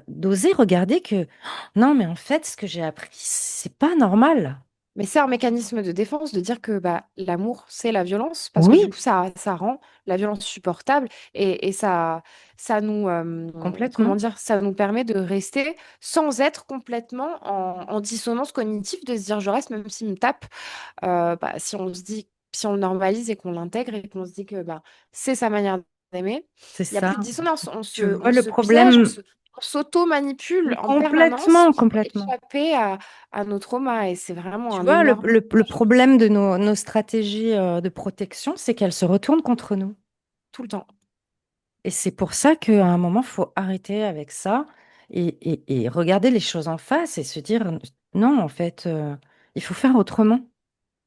S1: d'oser regarder que non, mais en fait, ce que j'ai appris, c'est pas normal.
S2: Mais c'est un mécanisme de défense de dire que bah, l'amour, c'est la violence, parce que du
S1: Oui,
S2: coup, ça rend la violence supportable et ça nous, comment
S1: complètement.
S2: dire, ça nous permet de rester sans être complètement en dissonance cognitive, de se dire je reste même s'il me tape. Bah, si on se dit, si on le normalise et qu'on l'intègre et qu'on se dit que bah, c'est sa manière d'aimer,
S1: C'est
S2: il n'y a
S1: ça.
S2: plus de dissonance.
S1: Tu vois
S2: On
S1: le
S2: se piège,
S1: problème
S2: on s'auto-manipule en permanence
S1: complètement,
S2: pour
S1: complètement.
S2: échapper à nos traumas. Et c'est vraiment
S1: Tu
S2: un
S1: vois,
S2: énorme
S1: le
S2: piège,
S1: problème de nos stratégies de protection, c'est qu'elles se retournent contre nous.
S2: tout le temps.
S1: Et c'est pour ça qu'à un moment, il faut arrêter avec ça et regarder les choses en face et se dire, non, en fait, il faut faire autrement.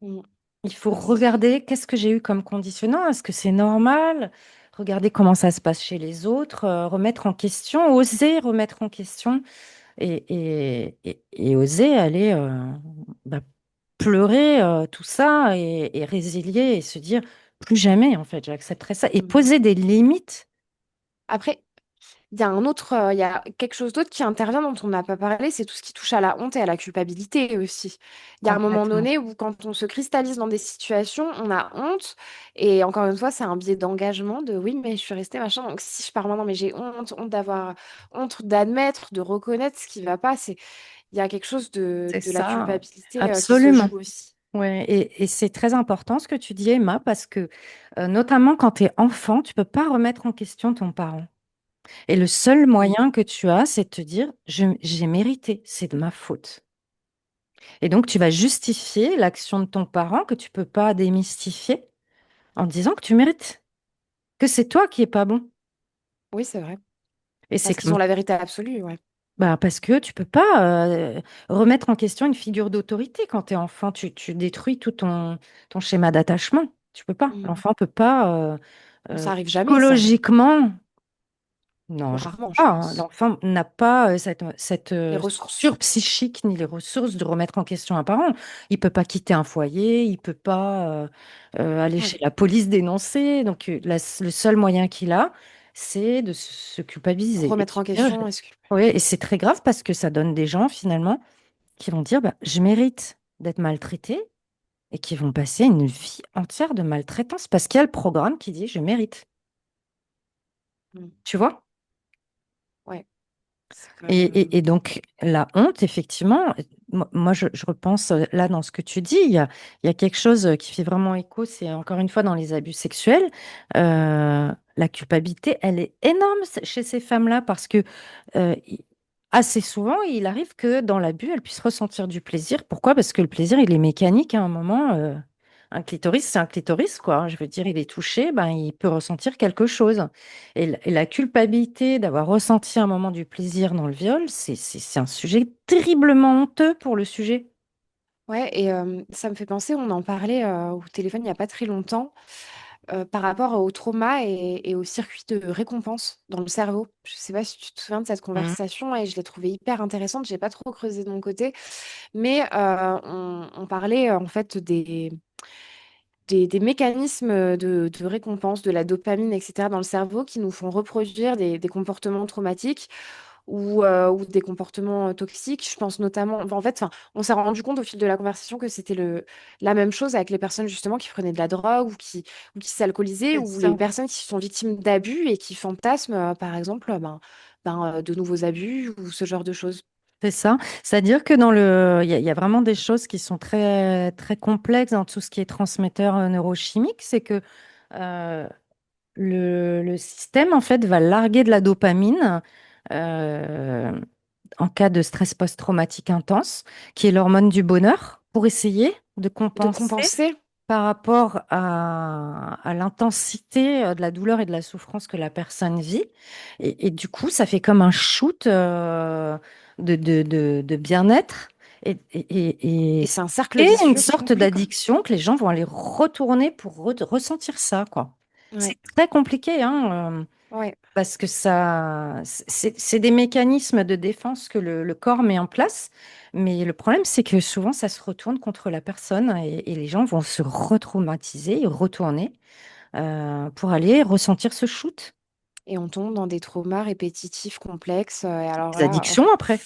S2: Mm.
S1: Il faut regarder qu'est-ce que j'ai eu comme conditionnement. Est-ce que c'est normal? Regarder comment ça se passe chez les autres, remettre en question, oser remettre en question et oser aller bah, pleurer tout ça et résilier et se dire plus jamais, en fait, j'accepterai ça. Et
S2: Mm.
S1: poser des limites,
S2: Après, il y a quelque chose d'autre qui intervient dont on n'a pas parlé, c'est tout ce qui touche à la honte et à la culpabilité aussi. Il y a un moment
S1: complètement.
S2: donné où quand on se cristallise dans des situations, on a honte. Et encore une fois, c'est un biais d'engagement de oui, mais je suis restée machin. Donc si je pars maintenant, mais j'ai honte, honte d'avoir, honte d'admettre, de reconnaître ce qui va pas. Il y a quelque chose
S1: C'est
S2: de la
S1: ça,
S2: culpabilité qui se
S1: absolument.
S2: joue aussi.
S1: Ouais, et c'est très important ce que tu dis, Emma, parce que notamment quand tu es enfant, tu peux pas remettre en question ton parent. Et le seul
S2: Mm.
S1: moyen que tu as, c'est de te dire, j'ai mérité, c'est de ma faute. Et donc, tu vas justifier l'action de ton parent que tu peux pas démystifier en disant que tu mérites, que c'est toi qui es pas bon.
S2: Oui, c'est vrai.
S1: Et c'est
S2: Parce qu'ils
S1: comme,
S2: ont la vérité absolue, ouais.
S1: bah, parce que tu peux pas remettre en question une figure d'autorité quand tu es enfant. Tu détruis tout ton schéma d'attachement. Tu peux pas.
S2: Mm.
S1: L'enfant peut pas
S2: Ça arrive jamais, ça.
S1: psychologiquement. Non,
S2: Ou
S1: je crois
S2: rarement, je
S1: pas, hein.
S2: pense.
S1: L'enfant n'a pas cette
S2: Les
S1: structure
S2: ressources.
S1: psychique ni les ressources de remettre en question un parent. Il peut pas quitter un foyer, il peut pas aller
S2: Ouais.
S1: chez la police dénoncer. Donc, le seul moyen qu'il a, c'est de se culpabiliser. Et
S2: Remettre en question, est-ce que...
S1: ouais, et c'est très grave parce que ça donne des gens finalement qui vont dire bah, je mérite d'être maltraité et qui vont passer une vie entière de maltraitance parce qu'il y a le programme qui dit je mérite.
S2: Mm.
S1: Tu vois?
S2: Ouais, c'est quand
S1: Et,
S2: même...
S1: et donc, la honte, effectivement, moi, je repense là dans ce que tu dis, il y a quelque chose qui fait vraiment écho, c'est encore une fois dans les abus sexuels. La culpabilité, elle est énorme chez ces femmes-là parce que assez souvent, il arrive que dans l'abus, elles puissent ressentir du plaisir. Pourquoi? Parce que le plaisir, il est mécanique à un moment. Un clitoris, c'est un clitoris, quoi. Je veux dire, il est touché, ben, il peut ressentir quelque chose. Et la culpabilité d'avoir ressenti un moment du plaisir dans le viol, c'est un sujet terriblement honteux pour le sujet.
S2: Ouais, et ça me fait penser, on en parlait au téléphone il n'y a pas très longtemps, par rapport au trauma et au circuit de récompense dans le cerveau. Je ne sais pas si tu te souviens de cette
S1: Mhm.
S2: conversation et je l'ai trouvée hyper intéressante. J'ai pas trop creusé de mon côté, mais on parlait en fait des mécanismes de récompense, de la dopamine, etc., dans le cerveau qui nous font reproduire des comportements traumatiques ou des comportements toxiques. Je pense notamment, enfin, en fait, enfin, on s'est rendu compte au fil de la conversation que c'était la même chose avec les personnes justement qui prenaient de la drogue ou qui s'alcoolisaient
S1: C'est
S2: ou les
S1: ça.
S2: personnes qui sont victimes d'abus et qui fantasment, par exemple, de nouveaux abus ou ce genre de choses.
S1: C'est ça. C'est-à-dire que il y a vraiment des choses qui sont très, très complexes dans tout ce qui est transmetteur neurochimique. C'est que euh, le système, en fait, va larguer de la dopamine euh, en cas de stress post-traumatique intense, qui est l'hormone du bonheur, pour essayer de
S2: De
S1: compenser
S2: compenser,
S1: par rapport à l'intensité de la douleur et de la souffrance que la personne vit. Et du coup, ça fait comme un shoot de bien-être. Et
S2: et
S1: ça
S2: c'est un cercle
S1: crée une
S2: vicieux
S1: sorte
S2: compliqué.
S1: d'addiction que les gens vont aller retourner pour ressentir ça, quoi. C'est
S2: Ouais,
S1: très compliqué, hein.
S2: ouais.
S1: parce que c'est des mécanismes de défense que le corps met en place. Mais le problème, c'est que souvent, ça se retourne contre la personne et les gens vont se retraumatiser et retourner pour aller ressentir ce shoot.
S2: Et on tombe dans des traumas répétitifs complexes. Et alors
S1: Les
S2: là,
S1: addictions après. Après,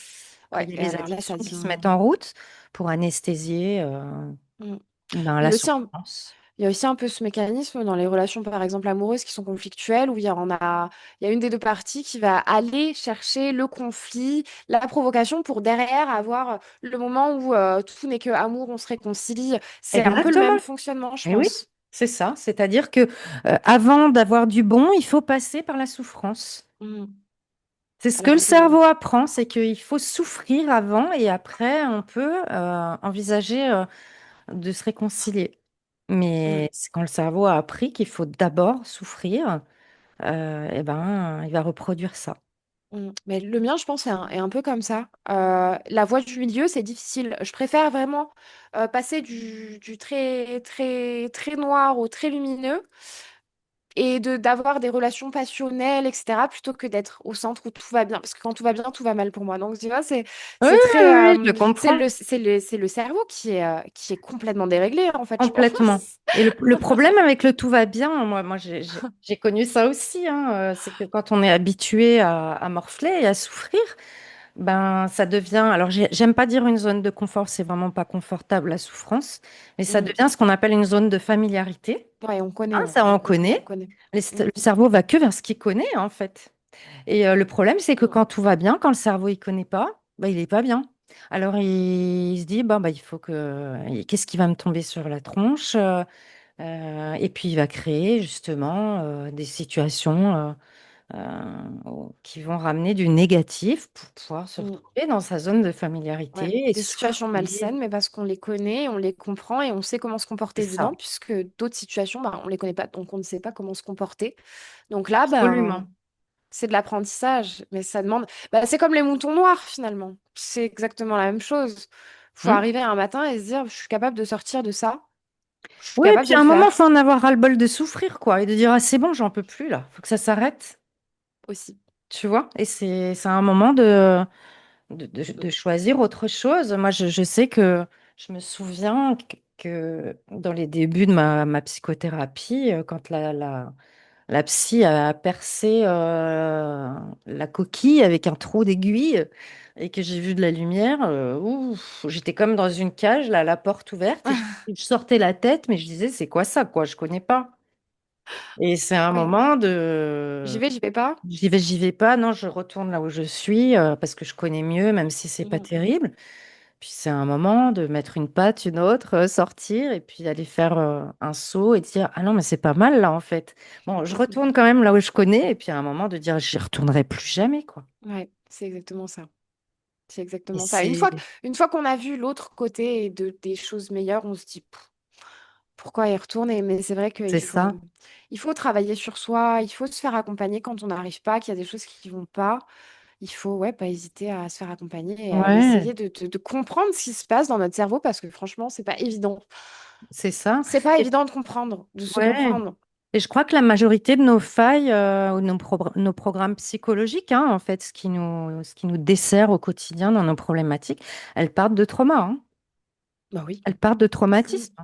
S2: ouais,
S1: il y a
S2: et
S1: les
S2: alors là, ça
S1: addictions qui se
S2: devient.
S1: mettent en route pour anesthésier
S2: Mm.
S1: ben,
S2: Il
S1: la
S2: y a aussi
S1: souffrance.
S2: il y a aussi un peu ce mécanisme dans les relations, par exemple, amoureuses qui sont conflictuelles, où il y a une des deux parties qui va aller chercher le conflit, la provocation pour derrière avoir le moment où tout n'est que amour, on se réconcilie. C'est un peu le
S1: Exactement.
S2: même fonctionnement, je
S1: Et oui,
S2: pense.
S1: c'est ça. C'est-à-dire que avant d'avoir du bon, il faut passer par la souffrance.
S2: Mm.
S1: C'est ce que le
S2: Alors que,
S1: cerveau apprend, c'est qu'il faut souffrir avant et après, on peut envisager de se réconcilier.
S2: mm,
S1: Mais c'est quand le cerveau a appris qu'il faut d'abord souffrir, eh ben, il va reproduire ça.
S2: mais le mien, je pense, est un peu comme ça. La voie du milieu, c'est difficile. Je préfère vraiment passer du très, très, très noir au très lumineux et d'avoir des relations passionnelles, etc., plutôt que d'être au centre où tout va bien. Parce que quand tout va bien, tout va mal pour moi. Donc, tu vois,
S1: Oui,
S2: c'est
S1: oui,
S2: très,
S1: oui, je comprends.
S2: c'est le cerveau qui est complètement déréglé, en fait, je pense.
S1: Complètement. Et le problème avec le tout va bien, moi j'ai connu ça aussi, hein, c'est que quand on est habitué à morfler et à souffrir, ben ça devient, alors j'aime pas dire une zone de confort, c'est vraiment pas confortable la souffrance, mais ça
S2: Mm.
S1: devient ce qu'on appelle une zone de familiarité.
S2: Ouais, on connaît,
S1: Hein, ça on
S2: on
S1: connaît.
S2: connaît.
S1: Le cerveau va que vers ce qu'il connaît en fait. Et le problème, c'est que
S2: Mm.
S1: quand tout va bien, quand le cerveau il connaît pas, bah, il est pas bien. Alors il se dit, bon, bah, il faut que, qu'est-ce qui va me tomber sur la tronche? Et puis il va créer justement des situations qui vont ramener du négatif pour pouvoir se
S2: Mm.
S1: retrouver dans sa zone de
S2: Ouais,
S1: familiarité et
S2: des situations
S1: souffrir.
S2: malsaines, mais parce qu'on les connaît, on les comprend et on sait comment se
S1: C'est
S2: comporter dedans,
S1: ça,
S2: puisque d'autres situations, bah, on les connaît pas, donc on ne sait pas comment se comporter. Donc là, ben,
S1: absolument.
S2: c'est de l'apprentissage, mais ça demande. Bah, c'est comme les moutons noirs, finalement. C'est exactement la même chose. Faut
S1: Hmm.
S2: arriver un matin et se dire, je suis capable de sortir de ça, je suis
S1: Oui, et
S2: capable de
S1: puis à
S2: le
S1: un moment, il
S2: faire
S1: faut en avoir ras-le-bol de souffrir, quoi, et de dire, ah, c'est bon, j'en peux plus là, faut que ça s'arrête,
S2: aussi.
S1: tu vois. Et c'est un moment de choisir autre chose. Moi, je sais que je me souviens que dans les débuts de ma psychothérapie, quand la psy a percé la coquille avec un trou d'aiguille et que j'ai vu de la lumière, ouf, j'étais comme dans une cage, là, la porte ouverte, et je sortais la tête, mais je disais, c'est quoi ça, quoi? Je connais pas. Et c'est un
S2: Oui,
S1: moment de
S2: j'y vais pas.
S1: j'y vais pas, non, je retourne là où je suis parce que je connais mieux, même si c'est pas
S2: Mm,
S1: terrible. Puis c'est un moment de mettre une patte, une autre, sortir et puis aller faire un saut et dire, ah non, mais c'est pas mal là en fait. Bon, je
S2: mm, mm.
S1: retourne quand même là où je connais et puis à un moment de dire, j'y retournerai plus jamais, quoi.
S2: Ouais, c'est exactement ça. C'est
S1: Et
S2: exactement ça.
S1: c'est
S2: Une fois qu'on a vu l'autre côté et des choses meilleures, on se dit pff, pourquoi y retourner? Mais c'est vrai
S1: c'est ça.
S2: il faut travailler sur soi, il faut se faire accompagner quand on n'arrive pas, qu'il y a des choses qui vont pas. Il faut ouais, pas hésiter à se faire accompagner et à
S1: Ouais,
S2: essayer de comprendre ce qui se passe dans notre cerveau parce que franchement, c'est pas évident.
S1: c'est ça.
S2: C'est pas
S1: Et,
S2: évident de comprendre, de se
S1: ouais.
S2: comprendre.
S1: Et je crois que la majorité de nos failles ou nos programmes psychologiques, hein, en fait, ce qui nous dessert au quotidien dans nos problématiques, elles partent de trauma, hein.
S2: Bah oui,
S1: Elles partent de
S2: mm,
S1: traumatisme.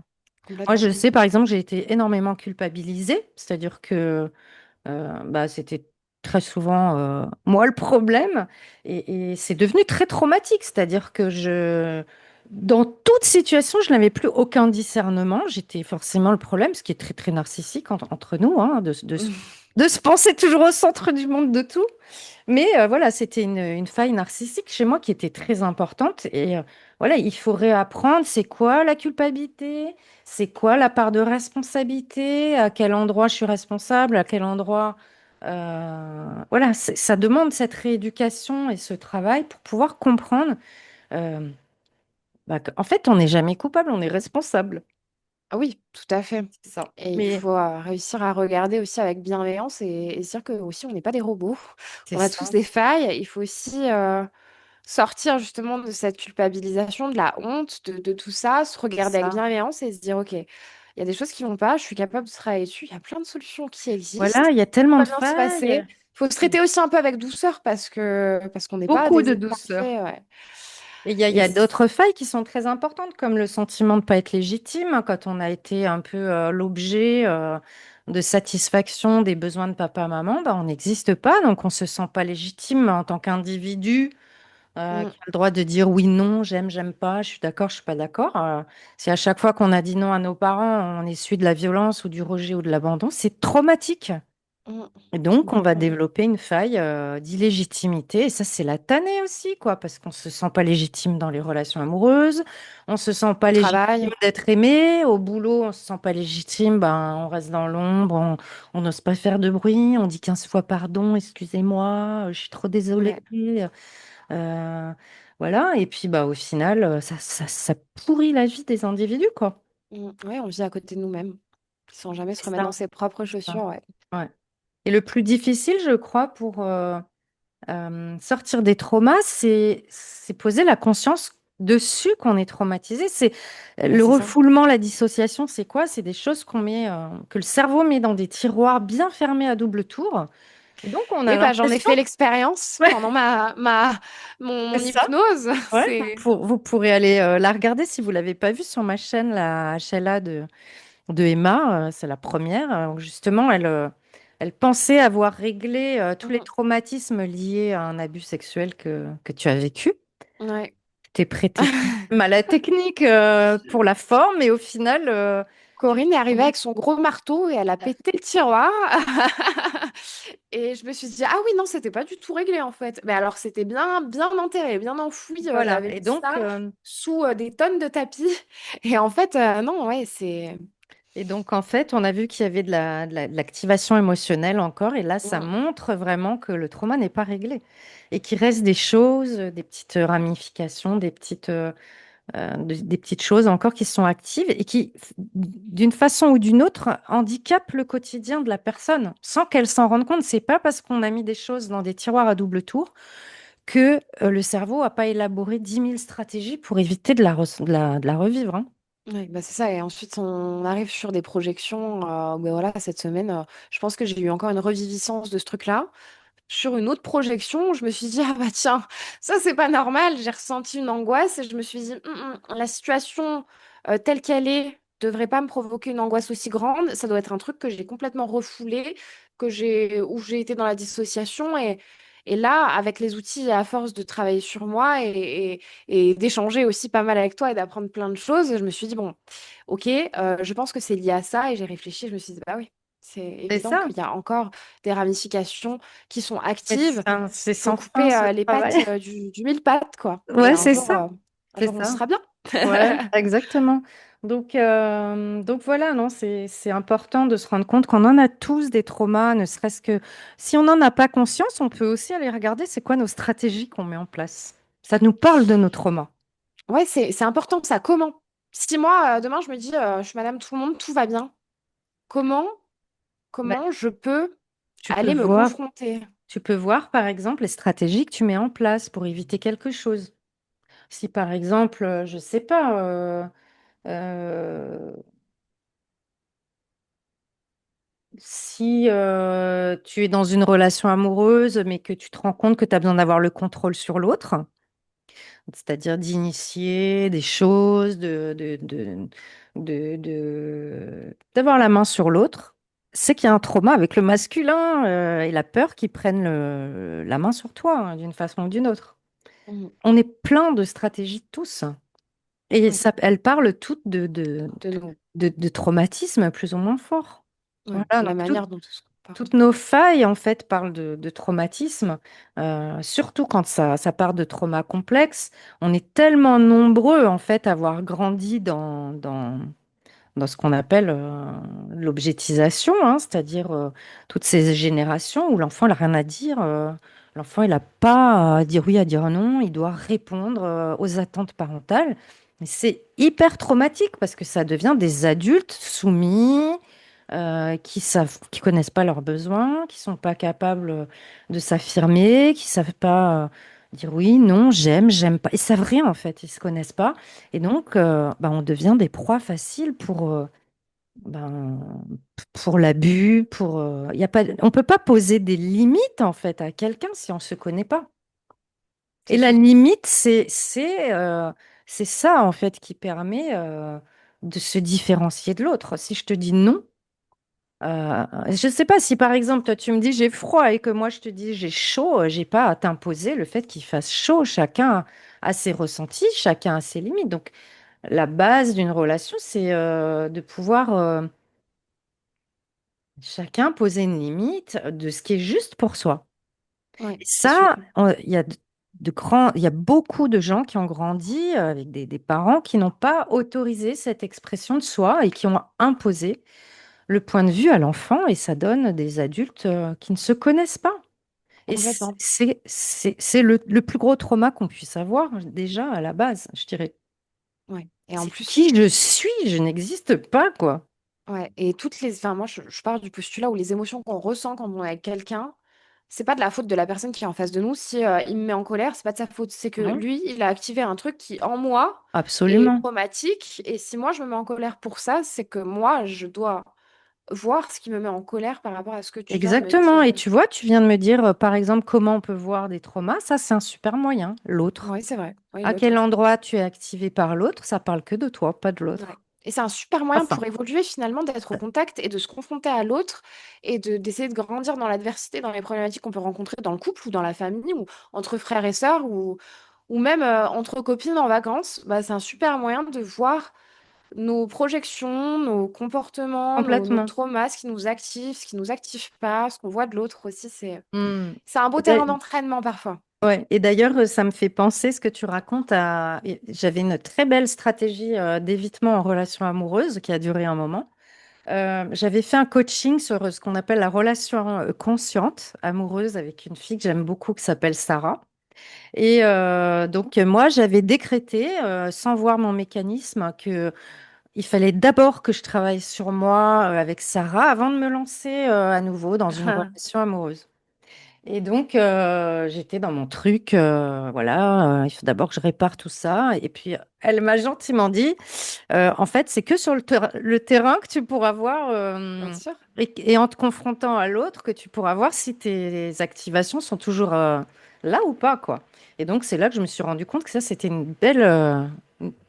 S1: Moi,
S2: complètement.
S1: je sais, par exemple, j'ai été énormément culpabilisée, c'est-à-dire que bah, c'était très souvent moi le problème, et c'est devenu très traumatique, c'est-à-dire que dans toute situation, je n'avais plus aucun discernement, j'étais forcément le problème, ce qui est très, très narcissique entre nous, hein, de se penser toujours au centre du monde de tout. Mais voilà, c'était une faille narcissique chez moi qui était très importante. Et voilà, il faut réapprendre c'est quoi la culpabilité, c'est quoi la part de responsabilité, à quel endroit je suis responsable, à quel endroit. Voilà, ça demande cette rééducation et ce travail pour pouvoir comprendre euh, bah, qu'en fait, on n'est jamais coupable, on est responsable.
S2: Ah oui, tout à fait.
S1: C'est ça.
S2: Et il
S1: Mais
S2: faut réussir à regarder aussi avec bienveillance et se dire que aussi on n'est pas des robots.
S1: c'est
S2: On a tous
S1: ça.
S2: des failles. Il faut aussi sortir justement de cette culpabilisation, de la honte, de tout ça, se
S1: C'est
S2: regarder avec
S1: ça.
S2: bienveillance et se dire, OK, il y a des choses qui vont pas, je suis capable de travailler dessus, il y a plein de solutions qui existent,
S1: Voilà, il y a
S2: tout
S1: tellement
S2: va
S1: de
S2: bien se
S1: failles.
S2: passer. Faut se traiter aussi un peu avec douceur parce qu'on n'est pas
S1: Beaucoup
S2: des
S1: de
S2: êtres
S1: douceur.
S2: parfaits, ouais.
S1: Et il y
S2: Et
S1: a d'autres failles qui sont très importantes, comme le sentiment de ne pas être légitime, hein, quand on a été un peu l'objet de satisfaction des besoins de papa-maman, bah, on n'existe pas, donc on se sent pas légitime en tant qu'individu
S2: mm,
S1: qui a le droit de dire oui, non, j'aime, j'aime pas, je suis d'accord, je suis pas d'accord. Si à chaque fois qu'on a dit non à nos parents, on essuie de la violence ou du rejet ou de l'abandon, c'est traumatique.
S2: mm,
S1: Et donc, on va
S2: complètement.
S1: développer une faille d'illégitimité. Et ça, c'est la tannée aussi, quoi, parce qu'on se sent pas légitime dans les relations amoureuses, on se sent pas
S2: Au
S1: légitime
S2: travail,
S1: d'être aimé. Au boulot, on se sent pas légitime, ben, on reste dans l'ombre, on n'ose pas faire de bruit, on dit 15 fois pardon, excusez-moi, je suis trop désolée.
S2: ouais,
S1: Euh, voilà. Et puis, bah, au final, ça pourrit la vie des individus, quoi.
S2: ouais, on vit à côté de nous-mêmes, sans jamais se
S1: C'est
S2: remettre dans
S1: ça.
S2: ses propres
S1: C'est ça.
S2: chaussures, ouais.
S1: Ouais. Et le plus difficile, je crois, pour sortir des traumas, c'est poser la conscience dessus qu'on est traumatisé. C'est
S2: Bah,
S1: le
S2: c'est ça.
S1: refoulement, la dissociation, c'est quoi? C'est des choses que le cerveau met dans des tiroirs bien fermés à double tour. Et donc, on a
S2: Oui, bah, j'en ai
S1: l'impression,
S2: fait l'expérience
S1: ouais,
S2: pendant
S1: c'est
S2: mon
S1: ça.
S2: hypnose.
S1: Ouais,
S2: C'est,
S1: vous pourrez aller la regarder si vous l'avez pas vue sur ma chaîne, la HLA de Emma. C'est la première. Où justement, elle pensait avoir réglé tous les
S2: mm,
S1: traumatismes liés à un abus sexuel que tu as vécu.
S2: ouais.
S1: T'es prêté même à la technique pour la forme, et au final,
S2: Corinne est arrivée avec son gros marteau et elle a pété le tiroir. Et je me suis dit, ah oui, non, c'était pas du tout réglé en fait. Mais alors, c'était bien, bien enterré, bien enfoui.
S1: voilà.
S2: J'avais
S1: Et
S2: mis
S1: donc,
S2: ça sous des tonnes de tapis. Et en fait, non, ouais, c'est.
S1: en fait, on a vu qu'il y avait de l'activation émotionnelle encore, et là, ça
S2: Mm,
S1: montre vraiment que le trauma n'est pas réglé et qu'il reste des choses, des petites ramifications, des petites choses encore qui sont actives et qui, d'une façon ou d'une autre, handicapent le quotidien de la personne sans qu'elle s'en rende compte. C'est pas parce qu'on a mis des choses dans des tiroirs à double tour que le cerveau n'a pas élaboré 10 000 stratégies pour éviter de la revivre, hein.
S2: ouais, bah c'est ça. Et ensuite, on arrive sur des projections. Ben voilà, cette semaine, je pense que j'ai eu encore une reviviscence de ce truc-là. Sur une autre projection, je me suis dit, ah bah tiens, ça c'est pas normal. J'ai ressenti une angoisse et je me suis dit, la situation telle qu'elle est devrait pas me provoquer une angoisse aussi grande. Ça doit être un truc que j'ai complètement refoulé, où j'ai été dans la dissociation. Et là, avec les outils, à force de travailler sur moi et d'échanger aussi pas mal avec toi et d'apprendre plein de choses, je me suis dit, bon, ok, je pense que c'est lié à ça. Et j'ai réfléchi, je me suis dit, bah oui, c'est
S1: C'est
S2: évident
S1: ça.
S2: qu'il y a encore des ramifications qui sont
S1: Mais
S2: actives.
S1: c'est
S2: Il faut
S1: sans fin
S2: couper
S1: ce
S2: les pattes
S1: travail.
S2: du mille pattes, quoi. Et
S1: Ouais, c'est ça.
S2: un
S1: C'est
S2: jour, on
S1: ça.
S2: sera bien.
S1: Ouais, exactement. Donc voilà, non, c'est important de se rendre compte qu'on en a tous des traumas, ne serait-ce que si on n'en a pas conscience, on peut aussi aller regarder c'est quoi nos stratégies qu'on met en place. Ça nous parle de nos traumas.
S2: Ouais, c'est important ça. Comment? Si moi, demain, je me dis, je suis madame tout le monde, tout va bien. Comment,
S1: Ben,
S2: comment je peux
S1: tu peux
S2: aller me
S1: voir,
S2: confronter?
S1: tu peux voir par exemple les stratégies que tu mets en place pour éviter quelque chose. Si par exemple, je sais pas, euh, si tu es dans une relation amoureuse, mais que tu te rends compte que tu as besoin d'avoir le contrôle sur l'autre, c'est-à-dire d'initier des choses, d'avoir la main sur l'autre, c'est qu'il y a un trauma avec le masculin et la peur qu'ils prennent la main sur toi, hein, d'une façon ou d'une autre.
S2: Mhm.
S1: On est plein de stratégies tous. Et
S2: Oui,
S1: ça, elles parlent toutes
S2: de nous.
S1: de traumatismes plus ou moins forts.
S2: Oui,
S1: Voilà,
S2: la
S1: donc
S2: manière dont tout se
S1: toutes
S2: comporte.
S1: nos failles, en fait, parlent de traumatisme, surtout quand ça part de traumas complexes. On est tellement nombreux, en fait, à avoir grandi dans ce qu'on appelle l'objétisation, hein, c'est-à-dire toutes ces générations où l'enfant n'a rien à dire. L'enfant, il n'a pas à dire oui, à dire non, il doit répondre aux attentes parentales. Mais c'est hyper traumatique parce que ça devient des adultes soumis, qui connaissent pas leurs besoins, qui sont pas capables de s'affirmer, qui savent pas dire oui, non, j'aime, j'aime pas. Ils savent rien en fait, ils se connaissent pas. Et donc, bah, on devient des proies faciles ben, pour l'abus, y a pas, on peut pas poser des limites en fait à quelqu'un si on se connaît pas. Et
S2: C'est
S1: la
S2: sûr.
S1: limite, c'est ça en fait qui permet de se différencier de l'autre. Si je te dis non, je ne sais pas si par exemple toi tu me dis j'ai froid et que moi je te dis j'ai chaud, j'ai pas à t'imposer le fait qu'il fasse chaud. Chacun a ses ressentis, chacun a ses limites. Donc la base d'une relation, c'est de pouvoir chacun poser une limite de ce qui est juste pour soi.
S2: Ouais,
S1: Et
S2: c'est sûr.
S1: ça, il y a beaucoup de gens qui ont grandi avec des parents qui n'ont pas autorisé cette expression de soi et qui ont imposé le point de vue à l'enfant et ça donne des adultes qui ne se connaissent pas. Et
S2: Complètement.
S1: c'est le plus gros trauma qu'on puisse avoir déjà à la base, je dirais.
S2: Ouais. Et en
S1: C'est
S2: plus,
S1: qui je suis, je n'existe pas, quoi.
S2: ouais. Et toutes les. Enfin, moi, je pars du postulat où les émotions qu'on ressent quand on est avec quelqu'un, c'est pas de la faute de la personne qui est en face de nous. Si il me met en colère, c'est pas de sa faute. C'est que
S1: Non,
S2: lui, il a activé un truc qui, en moi, est
S1: absolument.
S2: traumatique. Et si moi, je me mets en colère pour ça, c'est que moi, je dois voir ce qui me met en colère par rapport à ce que tu viens de me
S1: Exactement.
S2: dire.
S1: Et tu vois, tu viens de me dire, par exemple, comment on peut voir des traumas. Ça, c'est un super moyen. L'autre.
S2: Oui, c'est vrai. Oui,
S1: À quel
S2: l'autre.
S1: endroit tu es activé par l'autre, ça parle que de toi, pas de
S2: Ouais.
S1: l'autre.
S2: Et c'est un super
S1: Pas
S2: moyen
S1: ça.
S2: pour évoluer finalement, d'être au contact et de se confronter à l'autre et d'essayer de grandir dans l'adversité, dans les problématiques qu'on peut rencontrer dans le couple ou dans la famille ou entre frères et sœurs ou même entre copines en vacances. Bah, c'est un super moyen de voir nos projections, nos comportements, nos
S1: Complètement.
S2: traumas, ce qui nous active, ce qui nous active pas, ce qu'on voit de l'autre aussi.
S1: Hmm.
S2: C'est un beau
S1: Et
S2: terrain
S1: d'a-
S2: d'entraînement parfois.
S1: ouais. Et d'ailleurs, ça me fait penser ce que tu racontes à... J'avais une très belle stratégie d'évitement en relation amoureuse qui a duré un moment. J'avais fait un coaching sur ce qu'on appelle la relation consciente amoureuse avec une fille que j'aime beaucoup qui s'appelle Sarah. Et donc, moi, j'avais décrété, sans voir mon mécanisme, que il fallait d'abord que je travaille sur moi avec Sarah avant de me lancer à nouveau dans une relation amoureuse. Et donc, j'étais dans mon truc, voilà, il faut d'abord que je répare tout ça. Et puis, elle m'a gentiment dit, en fait, c'est que sur le terrain que tu pourras voir,
S2: Bien sûr.
S1: et en te confrontant à l'autre, que tu pourras voir si tes activations sont toujours là ou pas, quoi. Et donc, c'est là que je me suis rendu compte que ça, c'était une belle,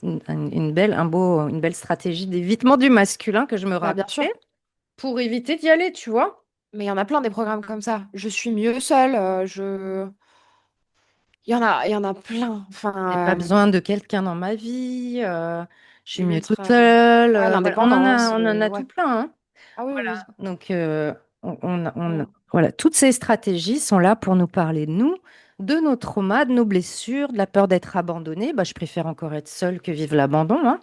S1: une belle, une belle stratégie d'évitement du masculin que je me
S2: Bah, bien
S1: rappelais
S2: sûr.
S1: pour éviter d'y aller, tu vois.
S2: Mais il y en a plein des programmes comme ça. Je suis mieux seule. Il y en a plein.
S1: J'ai pas
S2: Enfin,
S1: besoin de quelqu'un dans ma vie, je suis mieux toute
S2: l'ultra.
S1: seule.
S2: Ouais,
S1: Voilà,
S2: l'indépendance.
S1: on en a
S2: Ouais.
S1: tout plein, hein.
S2: Ah oui, oui, oui.
S1: Donc,
S2: Mm.
S1: voilà, toutes ces stratégies sont là pour nous parler de nous, de nos traumas, de nos blessures, de la peur d'être abandonné. Bah, je préfère encore être seule que vivre l'abandon, hein.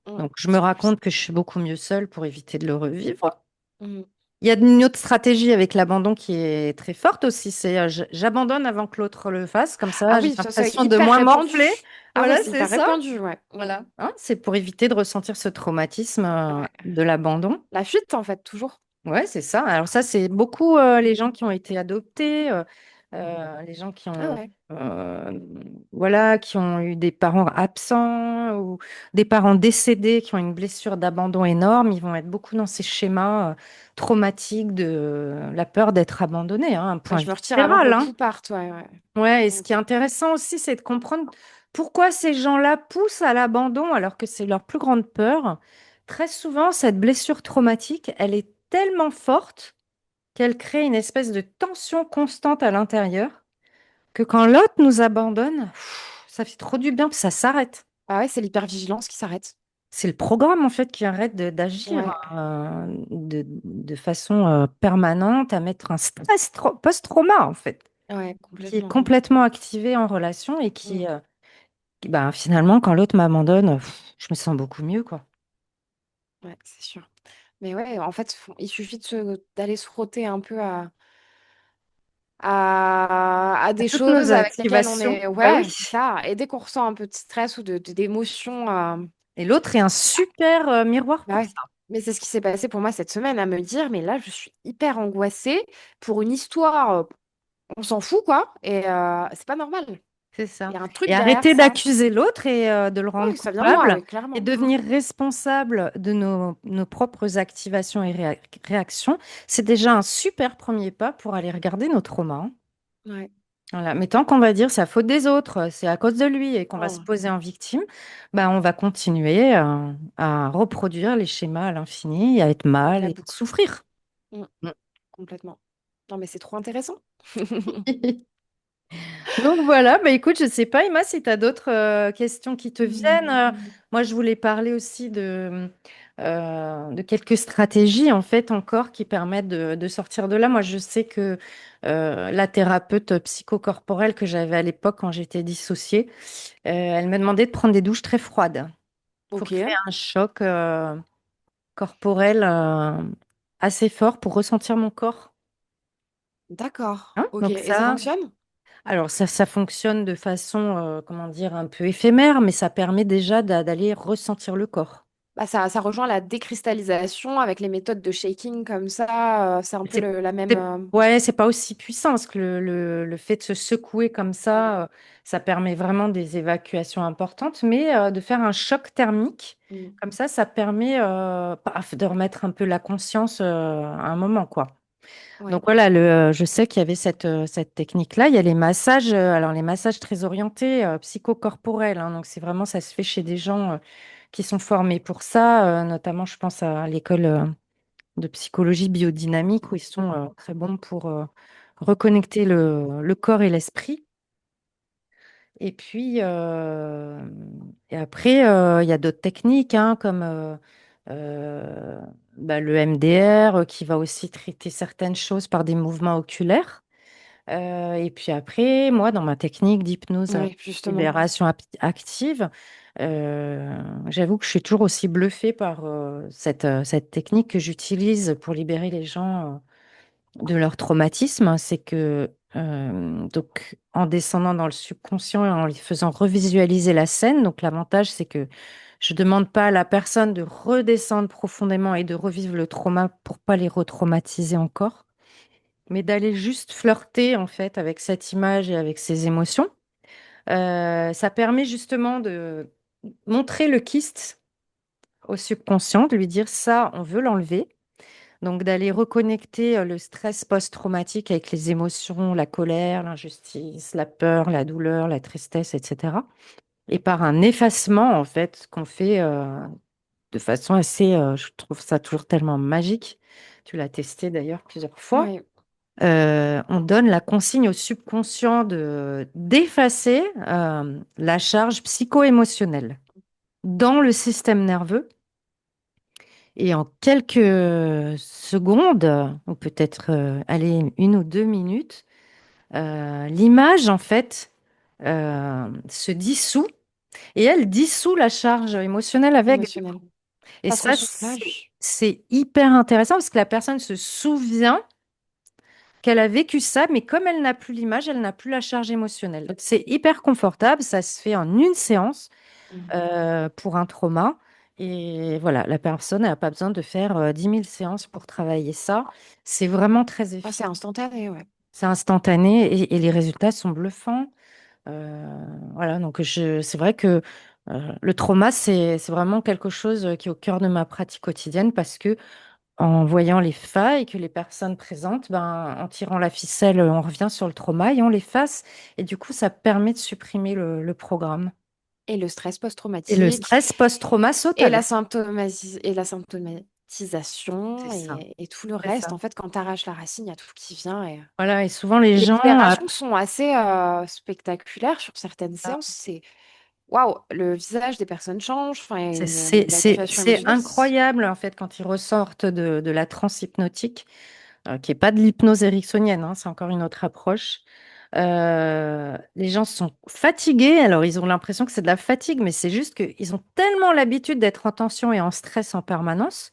S2: Mm.
S1: Donc, je me raconte que je suis beaucoup mieux seule pour éviter de le revivre.
S2: Mm.
S1: Il y a une autre stratégie avec l'abandon qui est très forte aussi, c'est j'abandonne avant que l'autre le fasse, comme
S2: Ah
S1: ça j'ai
S2: oui, ça c'est
S1: l'impression de
S2: hyper
S1: moins
S2: répandu.
S1: morfler.
S2: Ah oui,
S1: Voilà,
S2: c'est
S1: c'est
S2: hyper
S1: ça.
S2: répandu, ouais. Mm.
S1: Voilà. Hein, c'est pour éviter de ressentir ce traumatisme
S2: Ouais.
S1: de l'abandon.
S2: La fuite, en fait, toujours.
S1: Ouais, c'est ça. Alors ça, c'est beaucoup les
S2: Mm.
S1: gens qui ont été adoptés, les gens qui
S2: Ah
S1: ont,
S2: ouais.
S1: voilà, qui ont eu des parents absents ou des parents décédés qui ont une blessure d'abandon énorme. Ils vont être beaucoup dans ces schémas traumatiques de la peur d'être abandonné, hein, un
S2: Ouais,
S1: point
S2: je me retire avant que
S1: viscéral,
S2: le
S1: hein.
S2: coup parte, ouais, ouais.
S1: Ouais, et ce
S2: Mm.
S1: qui est intéressant aussi, c'est de comprendre pourquoi ces gens-là poussent à l'abandon alors que c'est leur plus grande peur. Très souvent, cette blessure traumatique, elle est tellement forte qu'elle crée une espèce de tension constante à l'intérieur, que quand l'autre nous abandonne, ça fait trop du bien, que ça s'arrête.
S2: Ah ouais, c'est l'hypervigilance qui s'arrête.
S1: C'est le programme en fait qui arrête d'agir
S2: Ouais,
S1: de façon permanente à mettre un stress post-trauma en fait,
S2: ouais,
S1: qui est
S2: complètement.
S1: complètement activé en relation et
S2: Mm.
S1: bah, finalement, quand l'autre m'abandonne, je me sens beaucoup mieux, quoi.
S2: Ouais, c'est sûr. Mais ouais, en fait, il suffit d'aller se frotter un peu à
S1: À
S2: des
S1: toutes nos
S2: choses avec lesquelles on
S1: activations,
S2: est.
S1: bah oui.
S2: Ouais, c'est ça. Et dès qu'on ressent un peu de stress ou d'émotion.
S1: Et l'autre est un super miroir
S2: Bah
S1: pour
S2: ouais.
S1: ça.
S2: Mais c'est ce qui s'est passé pour moi cette semaine, à me dire, mais là, je suis hyper angoissée pour une histoire, on s'en fout, quoi. Et c'est pas normal.
S1: C'est
S2: Il
S1: ça.
S2: y a un truc
S1: Et
S2: derrière
S1: arrêter
S2: ça.
S1: d'accuser l'autre et de le rendre
S2: Oui, ça vient de moi,
S1: coupable
S2: oui,
S1: et
S2: clairement.
S1: devenir responsable de nos propres activations et réactions, c'est déjà un super premier pas pour aller regarder nos traumas, hein.
S2: Ouais.
S1: Voilà. Mais tant qu'on va dire c'est la faute des autres, c'est à cause de lui et qu'on va se
S2: Oh,
S1: poser en victime, bah, on va continuer à reproduire les schémas à l'infini, et à être mal
S2: la
S1: et à
S2: boucle.
S1: souffrir.
S2: Mm, complètement. Non, mais c'est trop intéressant.
S1: Donc voilà, bah écoute, je sais pas, Emma, si tu as d'autres questions qui te viennent.
S2: Hmm.
S1: Moi, je voulais parler aussi de quelques stratégies, en fait, encore qui permettent de sortir de là. Moi, je sais que la thérapeute psychocorporelle que j'avais à l'époque quand j'étais dissociée, elle me demandait de prendre des douches très froides pour
S2: Ok,
S1: créer un choc corporel assez fort pour ressentir mon corps,
S2: d'accord.
S1: hein.
S2: Ok,
S1: Donc
S2: et ça
S1: ça,
S2: fonctionne?
S1: alors ça fonctionne de façon, comment dire, un peu éphémère, mais ça permet déjà d'aller ressentir le corps.
S2: Bah, ça rejoint la décristallisation avec les méthodes de shaking comme ça. C'est un peu
S1: C'est,
S2: la même.
S1: ouais, c'est pas aussi puissant parce que le fait de se secouer comme ça permet vraiment des évacuations importantes, mais de faire un choc thermique,
S2: Mm.
S1: comme ça permet paf, de remettre un peu la conscience à un moment, quoi.
S2: Ouais.
S1: Donc voilà, je sais qu'il y avait cette technique-là. Il y a les massages, alors les massages très orientés, psychocorporels, hein. Donc c'est vraiment, ça se fait chez des gens qui sont formés pour ça, notamment je pense à l'école de psychologie biodynamique où ils sont très bons pour reconnecter le corps et l'esprit. Et puis, et après, il y a d'autres techniques hein, comme euh, bah, le MDR qui va aussi traiter certaines choses par des mouvements oculaires. Et puis après, moi, dans ma technique d'hypnose à
S2: Oui, justement.
S1: libération active, j'avoue que je suis toujours aussi bluffée par cette technique que j'utilise pour libérer les gens de leur traumatisme. C'est que, donc, en descendant dans le subconscient et en les faisant revisualiser la scène, donc l'avantage, c'est que je demande pas à la personne de redescendre profondément et de revivre le trauma pour pas les retraumatiser encore mais d'aller juste flirter en fait avec cette image et avec ces émotions. Ça permet justement de montrer le kyste au subconscient, de lui dire ça, on veut l'enlever. Donc d'aller reconnecter le stress post-traumatique avec les émotions, la colère, l'injustice, la peur, la douleur, la tristesse, etc. Et par un effacement en fait qu'on fait de façon assez, je trouve ça toujours tellement magique. Tu l'as testé d'ailleurs plusieurs fois.
S2: Oui,
S1: On donne la consigne au subconscient de d'effacer la charge psycho-émotionnelle dans le système nerveux. Et en quelques secondes, ou peut-être allez, 1 ou 2 minutes, l'image, en fait, se dissout et elle dissout la charge émotionnelle avec.
S2: émotionnel.
S1: Et
S2: Ça se
S1: ça,
S2: soulage.
S1: c'est hyper intéressant parce que la personne se souvient qu'elle a vécu ça, mais comme elle n'a plus l'image, elle n'a plus la charge émotionnelle. Donc, c'est hyper confortable, ça se fait en une séance
S2: Mm.
S1: pour un trauma. Et voilà, la personne n'a pas besoin de faire 10 000 séances pour travailler ça. C'est vraiment très
S2: Ah, c'est
S1: efficace.
S2: instantané, ouais.
S1: C'est instantané et les résultats sont bluffants. Voilà, donc c'est vrai que le trauma, c'est vraiment quelque chose qui est au cœur de ma pratique quotidienne parce que en voyant les failles que les personnes présentent, ben, en tirant la ficelle, on revient sur le trauma et on l'efface. Et du coup, ça permet de supprimer le programme.
S2: Et le stress
S1: Et le
S2: post-traumatique,
S1: stress post-trauma saute
S2: et
S1: avec.
S2: et la symptomatisation,
S1: C'est ça.
S2: et tout le
S1: C'est
S2: reste.
S1: ça.
S2: En fait, quand tu arraches la racine, il y a tout qui vient.
S1: Voilà, et souvent les
S2: Et les
S1: gens,
S2: libérations sont assez spectaculaires sur certaines
S1: euh,
S2: séances. C'est waouh, le visage des personnes change. Enfin, il y a une activation
S1: c'est
S2: émotionnelle.
S1: incroyable en fait quand ils ressortent de la transe hypnotique, qui n'est pas de l'hypnose ericksonienne, hein, c'est encore une autre approche. Les gens sont fatigués, alors ils ont l'impression que c'est de la fatigue, mais c'est juste qu'ils ont tellement l'habitude d'être en tension et en stress en permanence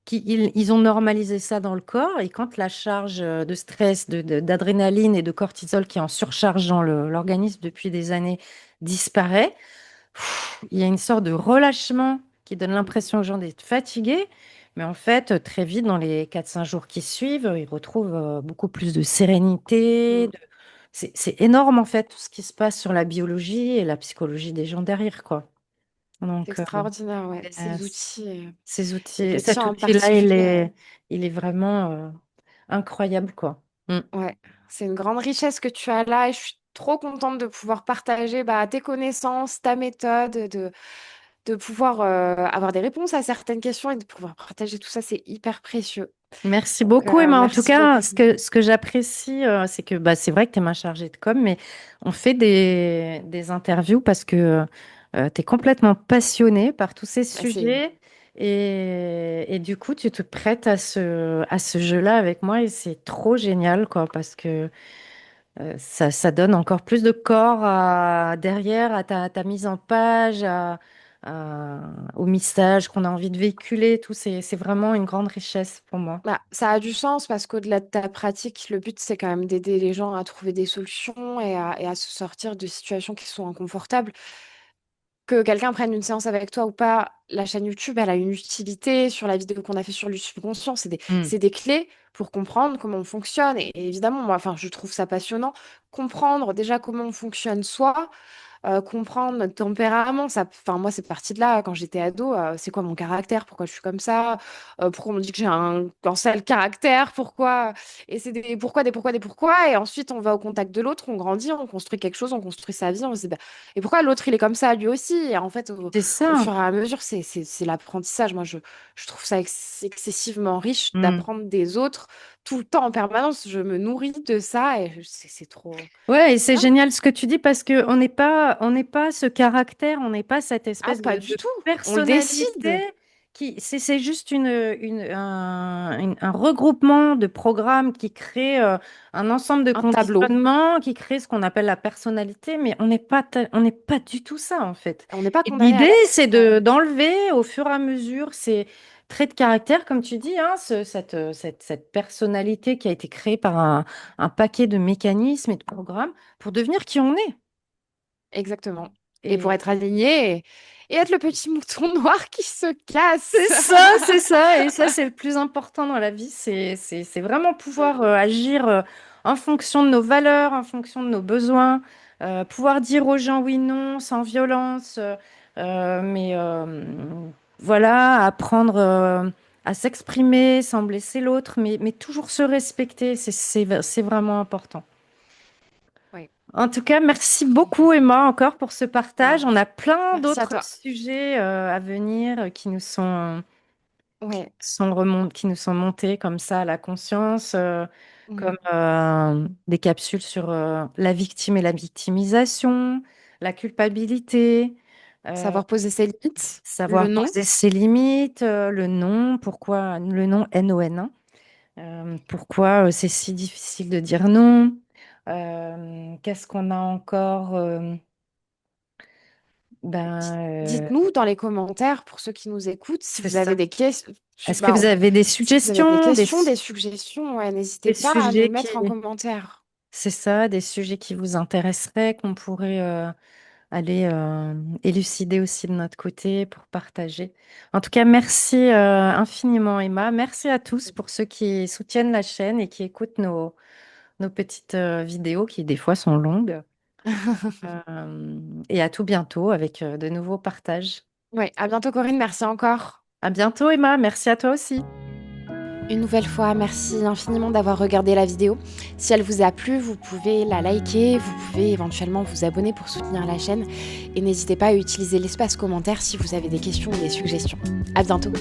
S1: qu'ils ont normalisé ça dans le corps. Et quand la charge de stress, d'adrénaline et de cortisol qui est en surcharge dans l'organisme depuis des années disparaît, il y a une sorte de relâchement qui donne l'impression aux gens d'être fatigués. Mais en fait, très vite, dans les 4 5 jours qui suivent, ils retrouvent beaucoup plus de sérénité,
S2: Mm.
S1: c'est énorme en fait tout ce qui se passe sur la biologie et la psychologie des gens derrière, quoi.
S2: C'est
S1: Donc,
S2: extraordinaire, ouais.
S1: euh, ces outils,
S2: Les tiens
S1: cet
S2: en
S1: outil-là,
S2: particulier.
S1: il est vraiment incroyable, quoi. Mm.
S2: Ouais, c'est une grande richesse que tu as là et je suis trop contente de pouvoir partager bah, tes connaissances, ta méthode, de pouvoir avoir des réponses à certaines questions et de pouvoir partager tout ça, c'est hyper précieux.
S1: Merci
S2: Donc,
S1: beaucoup, Emma. En tout
S2: merci
S1: cas,
S2: beaucoup.
S1: ce que j'apprécie, c'est que bah, c'est vrai que tu es ma chargée de com, mais on fait des interviews parce que tu es complètement passionnée par tous ces
S2: Bah, c'est
S1: sujets et du coup, tu te prêtes à ce jeu-là avec moi et c'est trop génial, quoi, parce que ça donne encore plus de corps derrière à ta mise en page, au message qu'on a envie de véhiculer. Tout, c'est vraiment une grande richesse pour moi.
S2: Bah, ça a du sens parce qu'au-delà de ta pratique, le but, c'est quand même d'aider les gens à trouver des solutions et à se sortir de situations qui sont inconfortables. Que quelqu'un prenne une séance avec toi ou pas, la chaîne YouTube, elle a une utilité sur la vidéo qu'on a fait sur le subconscient.
S1: Mm.
S2: C'est des clés pour comprendre comment on fonctionne. Et évidemment, moi, enfin, je trouve ça passionnant. Comprendre déjà comment on fonctionne soi, comprendre notre tempérament. Ça, enfin, moi, c'est parti de là quand j'étais ado. C'est quoi mon caractère? Pourquoi je suis comme ça? Pourquoi on me dit que j'ai un sale caractère? Pourquoi? Et c'est des pourquoi, des pourquoi, des pourquoi. Et ensuite, on va au contact de l'autre, on grandit, on construit quelque chose, on construit sa vie. On se dit, bah, et pourquoi l'autre, il est comme ça lui aussi? Et en fait,
S1: C'est
S2: au
S1: ça.
S2: fur et à mesure, c'est l'apprentissage. Moi, je trouve ça excessivement riche
S1: Mm.
S2: d'apprendre des autres tout le temps en permanence. Je me nourris de ça et c'est trop.
S1: Ouais, et c'est
S2: Ah,
S1: génial ce que tu dis parce que on n'est pas ce caractère, on n'est pas cette
S2: ah,
S1: espèce
S2: pas du
S1: de
S2: tout. On le
S1: personnalité
S2: décide.
S1: c'est juste un regroupement de programmes qui crée un ensemble de
S2: Un tableau.
S1: conditionnements, qui crée ce qu'on appelle la personnalité, mais on n'est pas du tout ça en fait.
S2: On n'est pas
S1: Et
S2: condamné à
S1: l'idée,
S2: l'être.
S1: c'est d'enlever au fur et à mesure ces traits de caractère, comme tu dis, hein, cette personnalité qui a été créée par un paquet de mécanismes et de programmes pour devenir qui on est.
S2: Exactement. Et pour
S1: Et
S2: être aligné et être le petit mouton noir qui se
S1: c'est
S2: casse.
S1: ça, c'est ça. Et ça, c'est le plus important dans la vie. C'est vraiment pouvoir agir en fonction de nos valeurs, en fonction de nos besoins, pouvoir dire aux gens oui, non, sans violence, mais voilà, apprendre à s'exprimer sans blesser l'autre, mais toujours se respecter. C'est vraiment important.
S2: Oui.
S1: En tout cas, merci beaucoup Emma encore pour ce partage.
S2: Bah,
S1: On a plein
S2: merci à
S1: d'autres
S2: toi.
S1: sujets à venir
S2: Ouais.
S1: qui nous sont montés comme ça à la conscience,
S2: Mm.
S1: comme des capsules sur la victime et la victimisation, la culpabilité, euh,
S2: Savoir poser ses limites, le
S1: savoir
S2: non.
S1: poser ses limites, le non, pourquoi le non NON, hein, pourquoi c'est si difficile de dire non. Qu'est-ce qu'on a encore? Ben,
S2: Dites-nous dans les commentaires, pour ceux qui nous écoutent, si
S1: c'est
S2: vous avez
S1: ça.
S2: des questions.
S1: Est-ce que vous avez des
S2: Si vous avez des
S1: suggestions,
S2: questions, des suggestions, ouais, n'hésitez
S1: des
S2: pas à nous
S1: sujets
S2: mettre en commentaire.
S1: c'est ça, des sujets qui vous intéresseraient, qu'on pourrait aller élucider aussi de notre côté pour partager. En tout cas, merci infiniment, Emma. Merci à tous pour ceux qui soutiennent la chaîne et qui écoutent nos petites vidéos qui des fois sont longues. Et à tout bientôt avec de nouveaux partages.
S2: Ouais, à bientôt Corinne, merci encore.
S1: À bientôt, Emma. Merci à toi aussi.
S2: Une nouvelle fois, merci infiniment d'avoir regardé la vidéo. Si elle vous a plu, vous pouvez la liker, vous pouvez éventuellement vous abonner pour soutenir la chaîne et n'hésitez pas à utiliser l'espace commentaire si vous avez des questions ou des suggestions. À bientôt.